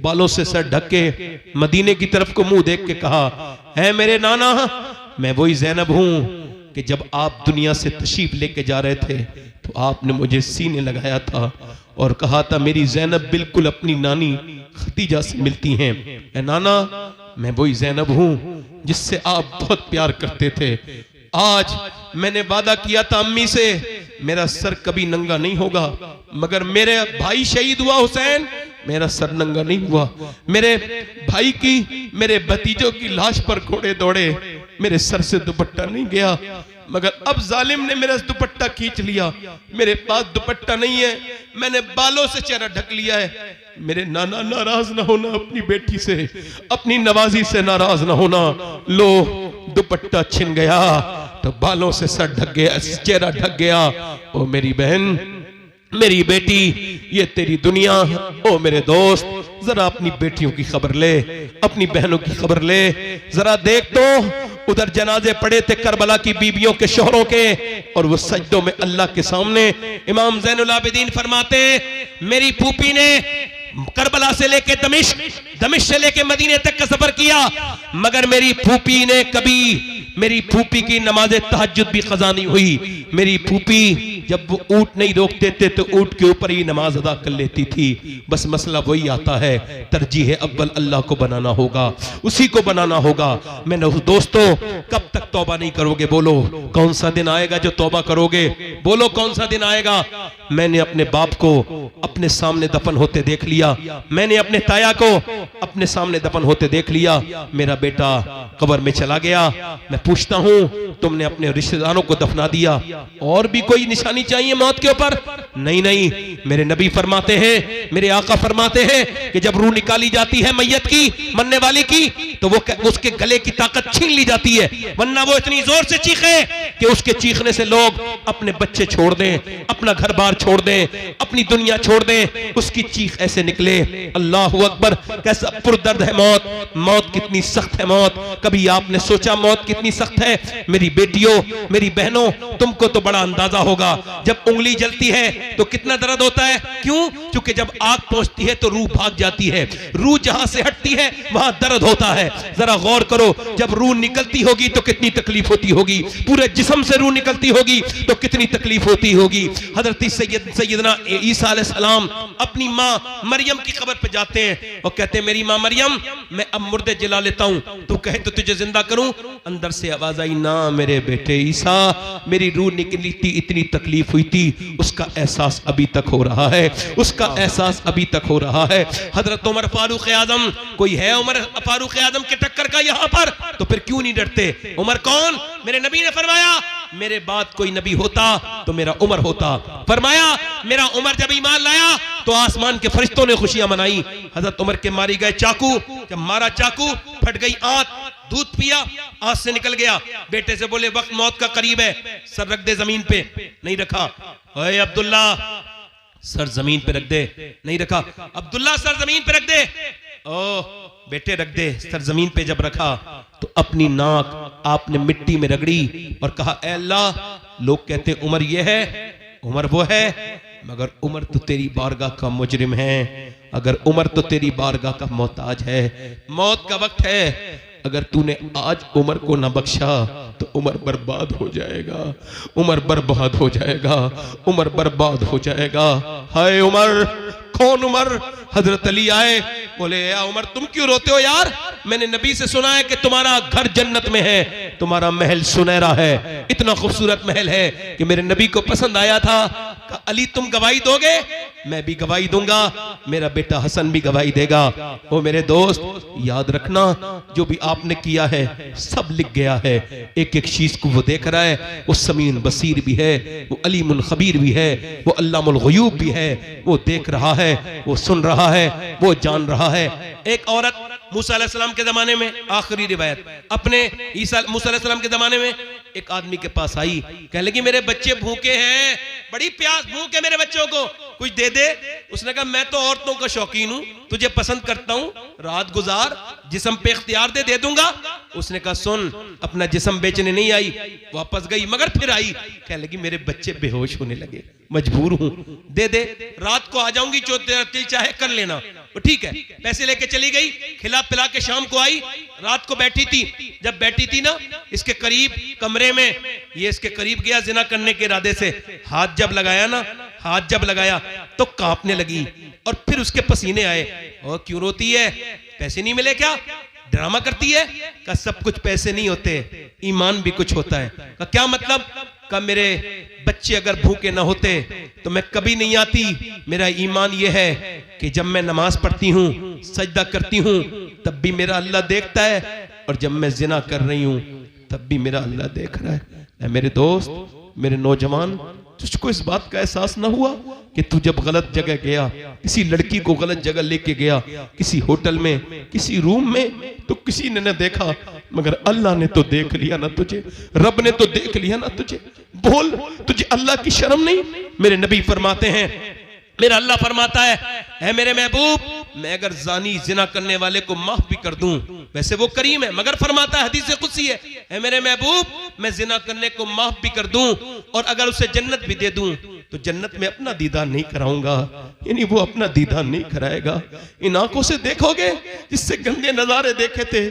बालों से सर ढक के मदीने की तरफ को मुंह देख के कहा, है मेरे नाना, मैं वही ज़ैनब हूं कि जब आप दुनिया से तशरीफ लेके जा रहे थे तो आपने मुझे सीने लगाया था और कहा था मेरी ज़ैनब बिल्कुल अपनी नानी खदीजा से मिलती हैं, ए नाना मैं वही ज़ैनब हूं जिससे आप बहुत प्यार करते थे। आज मैंने वादा किया था अम्मी से मेरा सर कभी नंगा नहीं होगा, मगर मेरे भाई शहीद हुआ हुसैन, मेरा सर नंगा नहीं हुआ। मेरे भाई की, मेरे भतीजों की लाश पर घोड़े दौड़े, मेरे सर से दुपट्टा नहीं गया, मगर अब जालिम ने मेरा दुपट्टा खींच लिया। मेरे पास दुपट्टा नहीं है, मैंने बालों से चेहरा ढक लिया है। मेरे नाना नाराज ना होना अपनी बेटी से, अपनी नवाजी से नाराज ना होना। लो दुपट्टा छिन गया तो बालों से सर ढक गया, चेहरा ढक गया। ओ मेरी बहन, मेरी बेटी, ये तेरी दुनिया। ओ मेरे दोस्त, जरा अपनी बेटियों की खबर ले, अपनी बहनों की खबर ले। जरा देख तो उधर जनाजे पड़े थे करबला की बीबियों के, शोहरों के, और वो सजदों में अल्लाह के सामने। इमाम ज़ैनुल आबिदीन फरमाते मेरी फूफी ने करबला से लेके दमिश्क, दमिश्क से लेके मदीने तक का सफर किया, मगर मेरी फूफी ने कभी, मेरी फूफी की नमाज तहज्जुद भी क़ज़ा नहीं हुई। मेरी फूफी जब वो ऊंट नहीं रोकते थे तो ऊंट के ऊपर ही नमाज अदा कर लेती थी। बस मसला वही आता है, तरजीह अव्वल अल्लाह को बनाना होगा, उसी को बनाना होगा। मैंने दोस्तों, कब तक तौबा नहीं करोगे? बोलो कौन सा दिन आएगा जो तौबा करोगे? बोलो कौन सा दिन आएगा? मैंने अपने बाप को अपने सामने दफन होते देख लिया, मैंने अपने ताया को अपने सामने दफन होते देख लिया। मेरा बेटा कब्र में चला गया। मैं पूछता हूं, तुमने अपने रिश्तेदारों को दफना दिया, और भी कोई निशानी चाहिए मौत के ऊपर? नहीं नहीं, मेरे नबी फरमाते हैं, मेरे आका फरमाते हैं कि जब रूह निकाली जाती है मैयत की, मरने वाले की, तो वो उसके गले की ताकत छीन ली जाती है, वरना वो इतनी जोर से चीखे कि उसके चीखने से लोग अपने बच्चे छोड़ दें, अपना घर बार छोड़ दें, अपनी दुनिया छोड़ दें। उसकी चीख ऐसे निकले, अल्लाह अकबर, कैसा पुरदर्द है मौत। मौत कितनी सख्त है मौत। कभी आपने सोचा मौत कितनी सख्त है? मेरी बेटियों, मेरी बहनों, तुमको तो बड़ा अंदाजा होगा, जब उंगली जलती है तो कितना दर्द होता है। क्यों? क्योंकि जब आग पहुंचती है तो रूह भाग जाती है, रूह जहां से हटती है वहां दर्द होता है। जरा गौर करो, जब रूह निकलती होगी तो कितनी तकलीफ होती होगी, पूरे जिस्म से रूह निकलती होगी तो कितनी तकलीफ होती होगी। हजरत सैयदना ईसा अलैहिस्सलाम अपनी माँ मरियम की कब्र पे जाते हैं और कहते हैं मेरी माँ मरियम, मैं अब मुर्दे जला लेता हूँ, तू कहे तो तुझे जिंदा करूं। अंदर से आवाज आई, ना मेरे बेटे ईसा, मेरी रूह निकली थी, इतनी तकलीफ हुई थी, उसका एहसास अभी तक हो रहा है, उसका एहसास अभी तक हो रहा है। हजरत उमर फारूक आजम, कोई है उमर फारूक आजम के टक्कर का यहाँ पर? तो फिर क्यों नहीं डरते? उमर कौन? मेरे नबी ने फरमाया मेरे बाद कोई नबी होता तो मेरा उमर होता। फरमाया मेरा उमर जब ईमान लाया तो आसमान के फरिश्तों ने खुशियां मनाई। हजरत उमर के मारी गए चाकू, जब मारा चाकू फट गई आंत, दूध पिया, आंत से निकल गया। बेटे से बोले वक्त मौत का करीब है, सर रख दे जमीन पे, नहीं रखा। अरे अब्दुल्ला सर जमीन पे रख दे, नहीं रखा। अब्दुल्ला सर जमीन पे रख दे, ओ बेटे रख दे। सर जमीन पे जब रखा तो अपनी नाक आपने मिट्टी में रगड़ी और कहा ऐ अल्लाह, लोग कहते उमर ये है, उमर वो है, मगर उमर तो तेरी बारगाह का मुजरिम है, अगर उमर तो तेरी बारगाह का मोहताज है। मौत का वक्त है, अगर तूने आज उमर को न बख्शा तो उमर बर्बाद हो जाएगा, उमर बर्बाद हो जाएगा, उमर बर्बाद हो जाएगा। हाय उमर, कौन उमर? हजरत अली आए, बोले या उमर तुम क्यों रोते हो यार? मैंने नबी से सुना है कि तुम्हारा घर जन्नत में है, तुम्हारा महल सुनहरा है, इतना खूबसूरत महल है कि मेरे नबी को पसंद आया था। अली तुम गवाही दोगे? मैं भी गवाही दूंगा, मेरा बेटा हसन भी गवाही देगा। ओ मेरे दोस्त, याद रखना जो भी आपने किया है सब लिख गया है, एक एक चीज को वो देख रहा है। वो समीन बसीर भी है, वो अलीमुल खबीर भी है, वो अल्लामुल गुयूब भी है, वो देख रहा है, वो सुन रहा है, वो जान रहा है। एक औरत मूसा अलैहिस्सलाम के जमाने में, आखिरी रिवायत, अपने मूसा अलैहिस्सलाम के जमाने में एक आदमी के पास आई, कहने लगी मेरे बच्चे भूखे हैं, बड़ी प्यास, भूख है मेरे बच्चों को, कुछ दे दे। उसने कहा मैं तो औरतों का शौकीन हूं, तुझे पसंद करता हूं, रात गुजार, जिस्म पे इख्तियार दे दूंगा। उसने कहा सुन, अपना जिस्म बेचने नहीं आई, वापस गई, मगर फिर आई, कहने लगी मेरे बच्चे बेहोश होने लगे, मजबूर हूं, दे दे, रात को आ जाऊंगी, जो तेरा दिल चाहे कर लेना। तो ठीक है, पैसे लेके चली गई, खिला पिला के शाम को आई, रात को बैठी थी, जब बैठी थी ना इसके करीब कमरे में, ये इसके करीब गया जिना करने के इरादे से, हाथ जब लगाया ना, हाथ जब लगाया तो कांपने लगी और फिर उसके पसीने आए। और क्यों रोती है? पैसे नहीं मिले क्या? ड्रामा करती है? का सब कुछ पैसे नहीं होते, ईमान भी कुछ होता है। का क्या मतलब? का मेरे बच्चे अगर भूखे ना होते तो मैं कभी नहीं आती। मेरा ईमान यह है कि जब मैं नमाज पढ़ती हूँ, सजदा करती हूँ, तब भी मेरा अल्लाह देखता है, और जब मैं जिना कर रही हूँ तब भी मेरा अल्लाह देख रहा है। ऐ मेरे दोस्त, मेरे नौजवान, तुझको इस बात का एहसास ना हुआ कि तू जब गलत जगह गया, किसी लड़की को गलत जगह लेके गया, किसी होटल में, किसी रूम में, तो किसी ने न देखा, मगर अल्लाह ने तो देख लिया ना तुझे, रब ने तो देख लिया ना तुझे। बोल, तुझे अल्लाह की शर्म नहीं? मेरे नबी फरमाते हैं, मेरा अल्लाह फरमाता है मेरे महबूब, मैं अगर जानी जिना करने वाले को माफ भी कर दूं, वैसे वो करीम है, मगर फरमाता है, हदीस कुदसी है मेरे महबूब, मैं जिना करने को माफ भी कर दूं और अगर उसे जन्नत भी दे दूं तो जन्नत में अपना दीदार नहीं कराऊंगा, यानी वो अपना दीदार नहीं कराएगा। इन आंखों से देखोगे जिससे गंदे नजारे देखे थे,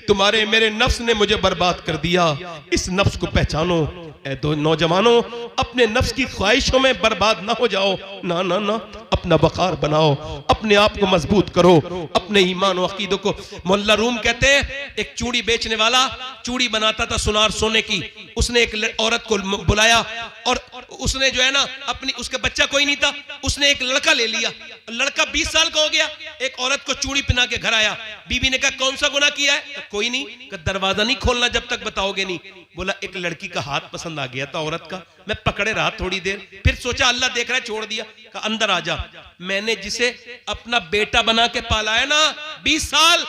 तुम्हारे मेरे नफ्स ने मुझे बर्बाद कर दिया। इस नफ्स को पहचानो। ऐ दो नौजवानों, अपने नफ्स की ख्वाहिशों में बर्बाद ना हो जाओ, ना ना ना, अपना वकार बनाओ, अपने आप को मजबूत करो, अपने ईमान और अकीदों को। मोहल्ला रूम कहते हैं, एक चूड़ी बेचने वाला चूड़ी बनाता था सुनार सोने की, उसने एक औरत को बुलाया और उसने जो है ना अपनी, उसका बच्चा कोई नहीं था, उसने एक लड़का ले लिया, लड़का 20 साल का हो गया, एक औरत को चूड़ी पहना के घर आया। बीबी ने कहा कौन सा गुनाह किया है? कोई नहीं। दरवाजा नहीं खोलना जब तक बताओगे नहीं। बोला एक लड़की का हाथ पसंद आ गया था औरत का, मैं पकड़े रहा थोड़ी देर, फिर सोचा अल्लाह देख रहा है, छोड़ दिया। कहा अंदर आ जा, मैंने जिसे अपना बेटा बना के पाला है ना 20 साल,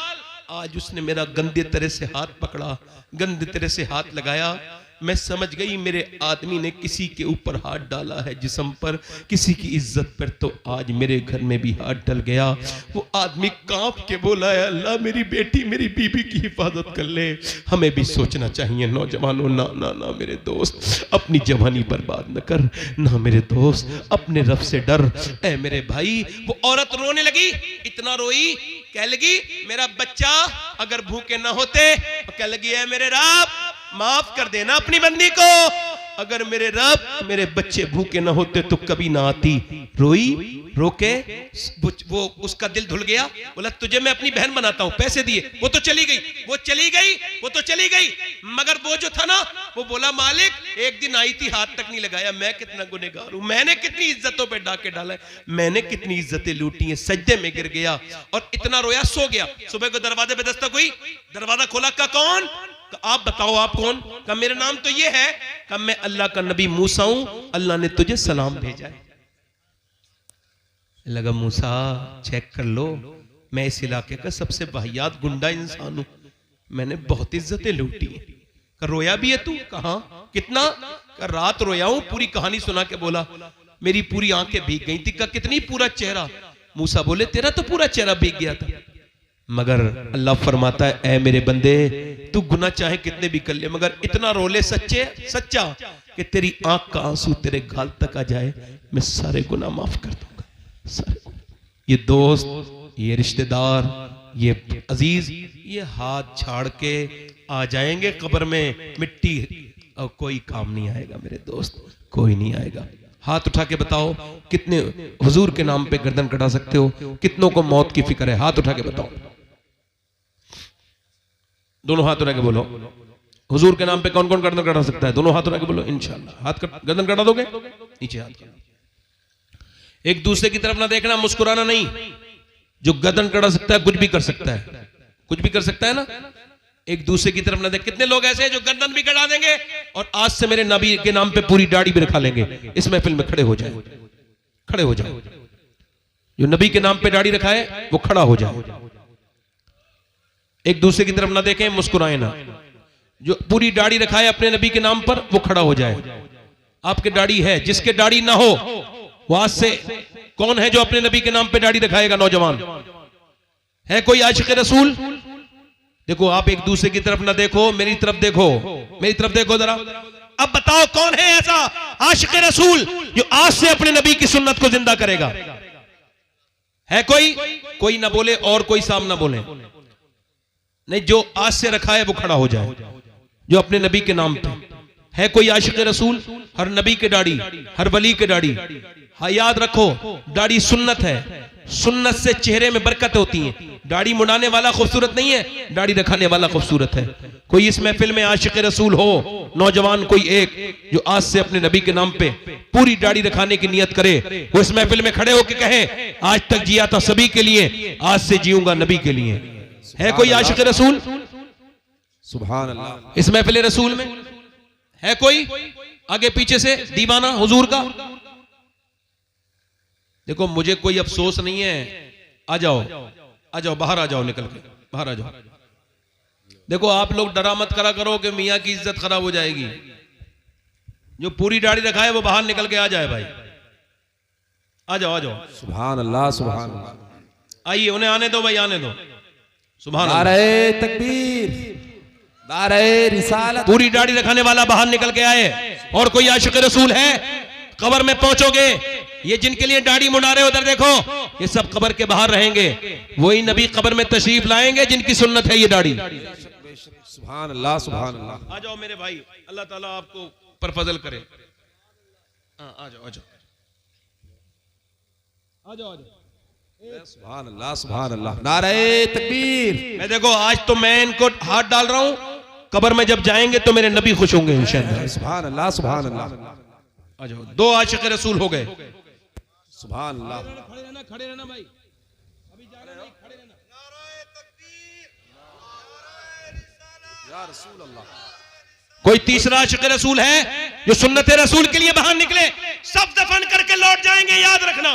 आज उसने मेरा गंदे तरह से हाथ पकड़ा, गंदे तरह से हाथ लगाया। मैं समझ गई मेरे आदमी ने किसी के ऊपर हाथ डाला है, जिस्म पर, किसी की इज्जत पर, तो आज मेरे घर में भी हाथ डल गया। वो आदमी कांप के बोला है अल्लाह मेरी बेटी, मेरी बीबी की हिफाजत कर ले। हमें भी सोचना चाहिए नौजवानों, ना ना ना मेरे दोस्त, अपनी जवानी बर्बाद न कर, ना मेरे दोस्त, अपने रब से डर। ऐ मेरे भाई, वो औरत रोने लगी, इतना रोई, कह लगी मेरा बच्चा अगर भूखे ना होते, कह लगी है मेरे रब माफ कर देना अपनी बंदी को, अगर मेरे रब मेरे बच्चे भूखे ना होते तो कभी ना आती। रोई, रोके, वो उसका दिल धुल गया। बोला तुझे मैं अपनी बहन बनाता हूं, पैसे दिए, वो तो चली गई, वो चली गई, वो तो चली गई, मगर वो जो था ना, वो बोला मालिक एक दिन आई थी, हाथ तक नहीं लगाया, मैं कितना गुनहगार हूं, मैंने कितनी इज्जतों पे डाके डाला है, मैंने कितनी इज्जतें लूटी हैं, सजदे में गिर गया और इतना रोया, सो गया। सुबह को दरवाजे पे दस्तक हुई, दरवाजा खोला, का कौन? आप बताओ आप कौन? का मेरा नाम तो ये है, का मैं अल्लाह का नबी मूसा हूं, अल्लाह ने तुझे सलाम भेजा है। लगा मूसा चेक कर लो, मैं इस इलाके का सबसे वाहियात गुंडा इंसान हूं, मैंने बहुत इज्जतें लूटी। का रोया भी है तू? कहा कितना? का रात रोया हूं, पूरी कहानी सुना के बोला, मेरी पूरी आंखें भीग गई थी। का कितनी? पूरा चेहरा। मूसा बोले तेरा तो पूरा चेहरा भीग गया था, मगर अल्लाह फरमाता है ऐ मेरे बंदे, तू गुनाह चाहे कितने भी कर ले, मगर इतना रोले सच्चा कि तेरी आंख का आंसू तेरे गाल तक आ जाए, मैं सारे गुनाह माफ कर दूंगा, सारे। ये दोस्त, ये रिश्तेदार, ये अजीज, ये हाथ झाड़ के आ जाएंगे कब्र में, मिट्टी और कोई काम नहीं आएगा मेरे दोस्त, कोई नहीं आएगा। हाथ उठा के बताओ कितने हुजूर के नाम पे गर्दन कटा सकते हो? कितनों को मौत की फिक्र है? हाथ उठा के बताओ, दोनों हाथ उठा के बोलो, हुजूर के नाम पे कौन कौन गर्दन कटा सकता है? दोनों हाथ उठा के बोलो इंशाल्लाह। हाथ गर्दन कटा दोगे? नीचे हाथ कटा। एक दूसरे की तरफ ना देखना, मुस्कुराना नहीं। जो गर्दन कटा सकता है कुछ भी कर सकता है, कुछ भी कर सकता है ना। एक दूसरे की तरफ ना देख। कितने लोग ऐसे हैं जो गर्दन भी कटा देंगे और आज से मेरे नबी के नाम पे पूरी दाढ़ी भी रखा लेंगे। इस महफिल में खड़े हो जाए, खड़े हो जाए। जो नबी के नाम पे दाढ़ी रखा है वो खड़ा हो जाए। एक दूसरे की तरफ ना देखें, मुस्कुराए ना। जो पूरी दाढ़ी रखा है अपने नबी के नाम पर वो खड़ा हो जाए। आपके दाढ़ी है, जिसके दाढ़ी ना हो वो आज से कौन है जो अपने नबी के नाम पे दाढ़ी रखाएगा? नौजवान है कोई आशिक रसूल? देखो आप एक दूसरे की तरफ ना देखो, मेरी तरफ देखो, मेरी तरफ देखो जरा। अब बताओ कौन है ऐसा आशिक रसूल जो आज से अपने नबी की सुन्नत को जिंदा करेगा? है कोई? कोई ना बोले और कोई साम ना बोले। नहीं, जो आज से रखा है वो खड़ा हो जाए, जो अपने नबी के नाम पे है। कोई आशिक रसूल? हर नबी के दाढ़ी, हर वली के दाढ़ी। हाँ याद रखो, दाढ़ी सुन्नत है, सुन्नत से चेहरे में बरकत होती है। दाढ़ी मुड़ाने वाला खूबसूरत नहीं है, दाढ़ी रखाने वाला खूबसूरत है। कोई इस महफिल में आशिक रसूल हो, नौजवान कोई एक जो आज से अपने नबी के नाम पे पूरी दाढ़ी रखाने की नियत करे, वो इस महफिल में खड़े होकर कहे आज तक जिया था सभी के लिए, आज से जीऊंगा नबी के लिए। है कोई आशिक रसूल सुभान अल्लाह। इस महफिल रसूल में? है कोई आगे पीछे से दीवाना हुजूर का? देखो मुझे कोई अफसोस नहीं है, आ जाओ बाहर आ जाओ, निकल के बाहर आ जाओ। देखो आप लोग डरा मत करा करो कि मियां की इज्जत खराब हो जाएगी। जो पूरी दाढ़ी रखा है वो बाहर निकल के आ जाए भाई, आ जाओ। सुभान अल्लाह सुभान अल्लाह। आइए उन्हें आने दो भाई, आने दो। सुभान अल्लाह। नारे तकबीर, नारे रिसालत। पूरी दाढ़ी रखाने वाला बाहर निकल के आए। और कोई आशिक रसूल है? कब्र में पहुंचोगे, ये जिनके लिए दाढ़ी मुड़ा रहे उधर देखो, ये सब कब्र के बाहर रहेंगे। वही नबी कब्र में तशरीफ लाएंगे जिनकी सुन्नत है ये दाढ़ी। सुभान अल्लाह सुभान अल्लाह। आ जाओ मेरे भाई, अल्लाह ताला आपको पर फजल करे। आ जाओ। सुभान अल्लाह सुभान अल्लाह। नारे तकबीर। मैं देखो आज तो मैं इनको हाथ डाल रहा हूं, कब्र में जब जाएंगे तो मेरे नबी खुश होंगे इंशाअल्लाह। सुभान अल्लाह सुभान अल्लाह। आ जाओ, दो आशिक रसूल हो गए। सुभान अल्लाह। खड़े रहना भाई, अभी जा रहे नहीं, खड़े रहना। या रसूल अल्लाह। कोई तीसरा आशिक रसूल है जो सुन्नत रसूल के लिए बाहर निकले? सब दफन करके लौट जाएंगे, याद रखना।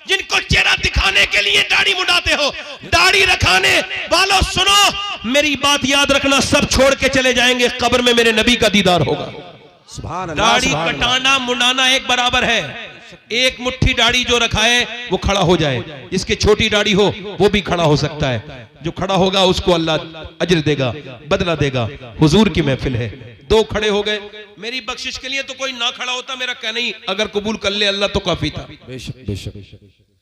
जिनको चेहरा दिखाने के लिए दाढ़ी मुड़ाते हो, दाढ़ी रखाने वालों सुनो मेरी बात याद रखना, सब छोड़ के चले जाएंगे, कब्र में मेरे नबी का दीदार होगा। सुभान अल्लाह। दाढ़ी कटाना मुंडाना एक बराबर है। एक मुट्ठी दाढ़ी जो रखा है वो खड़ा हो जाए, जिसकी छोटी दाढ़ी हो वो भी खड़ा हो सकता है। जो खड़ा होगा उसको अल्लाह अजर देगा, बदला देगा। हुजूर की महफिल है, दो खड़े हो गए। मेरी बख्शिश के लिए तो कोई ना खड़ा होता, मेरा कहना ही अगर कबूल कर ले अल्लाह तो काफी था। बेशक बेशक।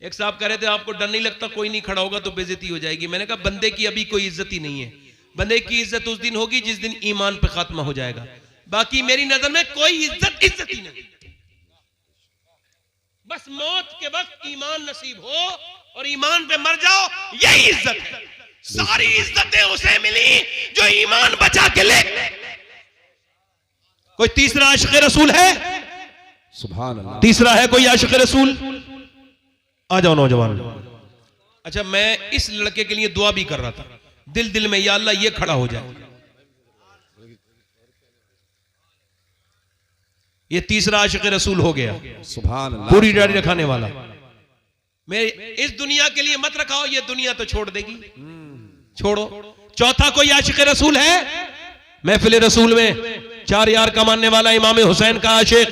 एक साहब कह रहे थे आपको डर नहीं लगता कोई नहीं खड़ा होगा तो बेइज्जती हो जाएगी? मैंने कहा बंदे की अभी कोई इज्जत ही नहीं है। बंदे की इज्जत उस दिन होगी जिस दिन ईमान पे खात्मा हो जाएगा। बाकी मेरी नजर में कोई इज्जत ही नहीं। बस मौत के वक्त ईमान नसीब हो और ईमान पे मर जाओ, यही इज्जत है। सारी इज्जतें उसे मिली जो ईमान बचा के ले। कोई तीसरा आशिक रसूल है? सुभान अल्लाह। तीसरा है कोई आशिक रसूल? आ जाओ नौजवान। अच्छा मैं इस लड़के के लिए दुआ भी कर रहा था दिल में, या अल्लाह ये खड़ा हो जाए। ये तीसरा आशिक रसूल हो गया, सुभान अल्लाह। पूरी दाढ़ी रखाने वाला। मैं इस दुनिया के लिए मत रखाओ, ये दुनिया तो छोड़ देगी, छोड़ो। चौथा कोई आशिक रसूल है? महफिल रसूल में 4 यार का मानने वाला इमाम हुसैन का आशिक।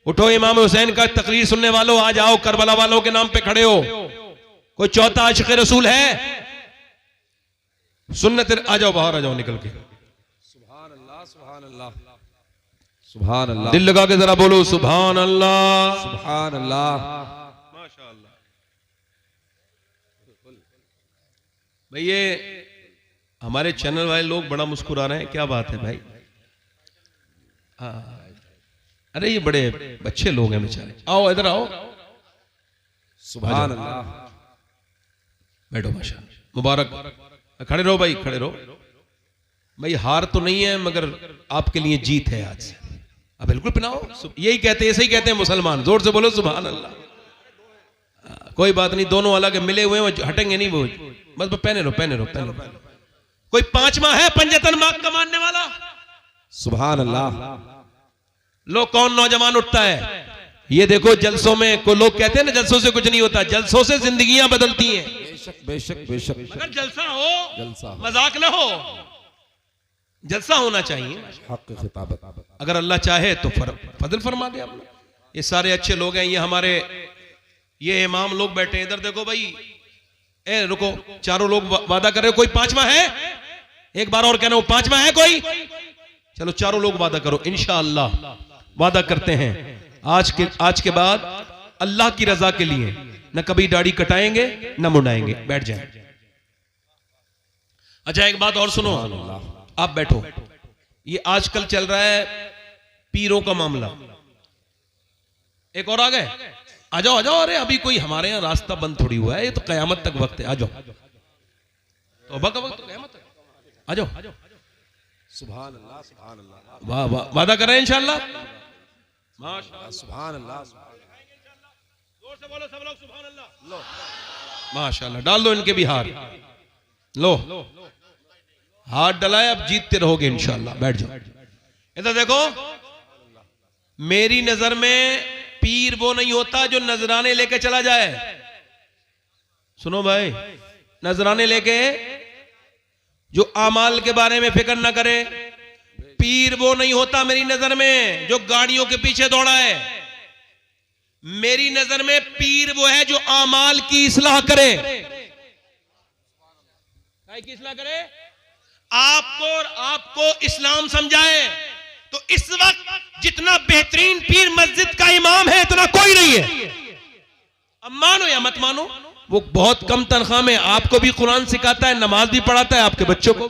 उठो इमाम हुसैन का तकरीर सुनने वालों, आ जाओ, करबला वालों के नाम पे खड़े हो। कोई चौथा आशिक रसूल है? सुन्नत आ जाओ, बाहर आ जाओ निकल के। सुभान अल्लाह सुभान अल्लाह सुभान अल्लाह। दिल लगा के जरा बोलो सुभान अल्लाह सुभान अल्लाह। माशाअल्लाह। भाई ये हमारे चैनल वाले लोग बड़ा मुस्कुरा रहे हैं, क्या बात है भाई? हाँ, अरे ये बड़े अच्छे लोग हैं बेचारे। आओ इधर आओ, सुभान अल्लाह। बैठो माशाअल्लाह, मुबारक। खड़े रहो भाई, खड़े रहो भाई। हार तो नहीं है मगर आपके लिए जीत है आज से। अब बिल्कुल पिनाओ, यही कहते हैं, ऐसे ही कहते हैं मुसलमान। जोर से बोलो सुभान अल्लाह। कोई बात नहीं, दोनों अलग मिले हुए हैं, हटेंगे नहीं वो। बस पहने रहो। कोई पांचवा है पंजतन मार्ग का मानने वाला? सुभान अल्लाह। लो कौन नौजवान उठता है? ये देखो जलसों में को लोग कहते हैं ना जलसों से कुछ नहीं होता, जलसों से जिंदगियां बदलती हैं। बेशक बेशक बेशक। अगर जलसा हो, जलसा मजाक ना हो, जलसा होना चाहिए। हक खिताबत। अगर अल्लाह चाहे तो फजल फरमा दे आपने। ये सारे अच्छे लोग हैं, ये हमारे ये इमाम लोग बैठे हैं। इधर देखो भाई, ए रुको, चारों लोग वादा कर रहे हो। कोई पांचवा है? एक बार और कहना, पांचवा है कोई? चलो चारों लोग वादा करो, इंशाअल्लाह वादा करते हैं आज के बाद अल्लाह की रजा के लिए न कभी दाढ़ी कटाएंगे न मुंडाएंगे। बैठ जाए। अच्छा एक बात और सुनो, आप बैठो। ये आजकल चल रहा है पीरों का मामला। एक और आ गए, आ जाओ आ जाओ, अरे अभी कोई हमारे यहाँ रास्ता बंद थोड़ी हुआ है, ये तो कयामत तक वक्त है, आ जाओ, तौबा का वक्त तो कयामत तक, आ जाओ। सुभान अल्लाह, सुभान अल्लाह, वाह वाह, वादा कर रहे हैं इंशाल्लाह, माशाअल्लाह, सुभान अल्लाह। जोर से बोलो सब लोग सुभान अल्लाह। लो माशाअल्लाह, डाल दो इनके भी हार, लो हाथ डलाए, अब जीतते रहोगे इंशाल्लाह। बैठ जाओ, इधर देखो, मेरी नजर में पीर वो नहीं होता जो नजराने लेके चला जाए। सुनो भाई, नजराने लेके जो आमाल के बारे में फिक्र ना करे, पीर वो नहीं होता मेरी नजर में जो गाड़ियों के पीछे दौड़ा है। मेरी नजर में पीर वो है जो आमाल की इस्लाह करे। की इस्लाह करे, आपको इस्लाम समझाए। तो इस वक्त जितना बेहतरीन पीर मस्जिद का इमाम है, इतना कोई नहीं है। अब मानो या मत मानो, वो बहुत कम तनख्वाह में आपको भी कुरान सिखाता है, नमाज भी पढ़ाता है, आपके बच्चों को।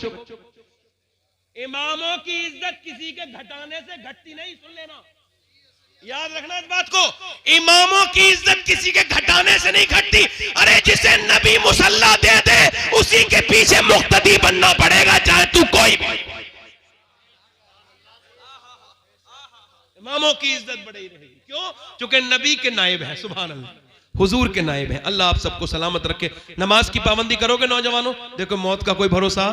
इमामों की इज्जत किसी के घटाने से घटती नहीं, सुन लेना, याद रखना इस बात को। इमामों की इज्जत किसी के घटाने से नहीं घटती। अरे जिसे नबी मुसल्ला दे दे, उसी के पीछे मुक्तदी बनना पड़ेगा, चाहे तू कोई भी। इमामों की इज्जत बढ़ी रहेगी, क्यों? क्योंकि नबी के नायब है, सुभान अल्लाह, हुजूर के नायब है। अल्लाह आप सबको सलामत रखे। नमाज की पाबंदी करोगे नौजवानों? देखो मौत का कोई भरोसा,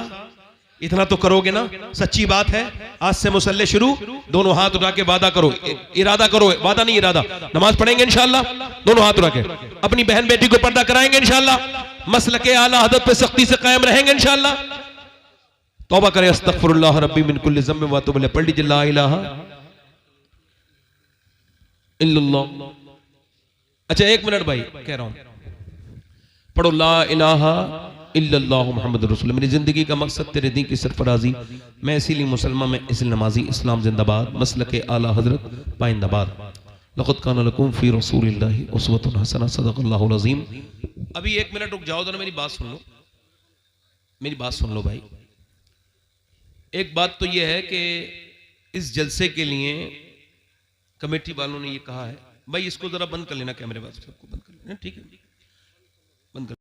इतना तो करोगे ना? सच्ची बात है, आज से मुसल्ले शुरू, दोनों हाथ उठा के वादा करो, इरादा करो, वादा नहीं इरादा, नमाज पढ़ेंगे इंशाल्लाह, दोनों हाथ उठा के। अपनी बहन बेटी को पर्दा कराएंगे इंशाल्लाह, मसलके आला हदत पे सख्ती से कायम रहेंगे इंशाल्लाह। तौबा करें, अस्तगफिरुल्लाह रब्बी मिन कुल्लि ज़म्ब व अतूबु इलैह, पढ़ लीजिए ला इलाहा इल्लल्लाह। अच्छा एक मिनट भाई, कह रहा हूं, पढ़ो ला इलाहा इल्लल्लाहु मुहम्मद रसूलुल्लाह। मेरी जिंदगी का मकसद तेरे दीन की सरफराजी, मैं इसीलिए मुसलमान, मैं इसलिए नमाजी, इस्लाम जिंदाबाद, मसलके आला हजरत पाइंदाबाद। लक़द काना लकुम फी रसूलिल्लाहि उसवतुन हसना, सदक़ल्लाहुल अज़ीम। अभी एक मिनट रुक जाओ, जरा मेरी बात सुन लो, मेरी बात सुन लो भाई। एक बात तो यह है कि इस जलसे के लिए कमेटी वालों ने ये कहा है, भाई इसको जरा बंद कर लेना, कैमरे वाले सबको बंद कर लेना, ठीक है, बंद कर।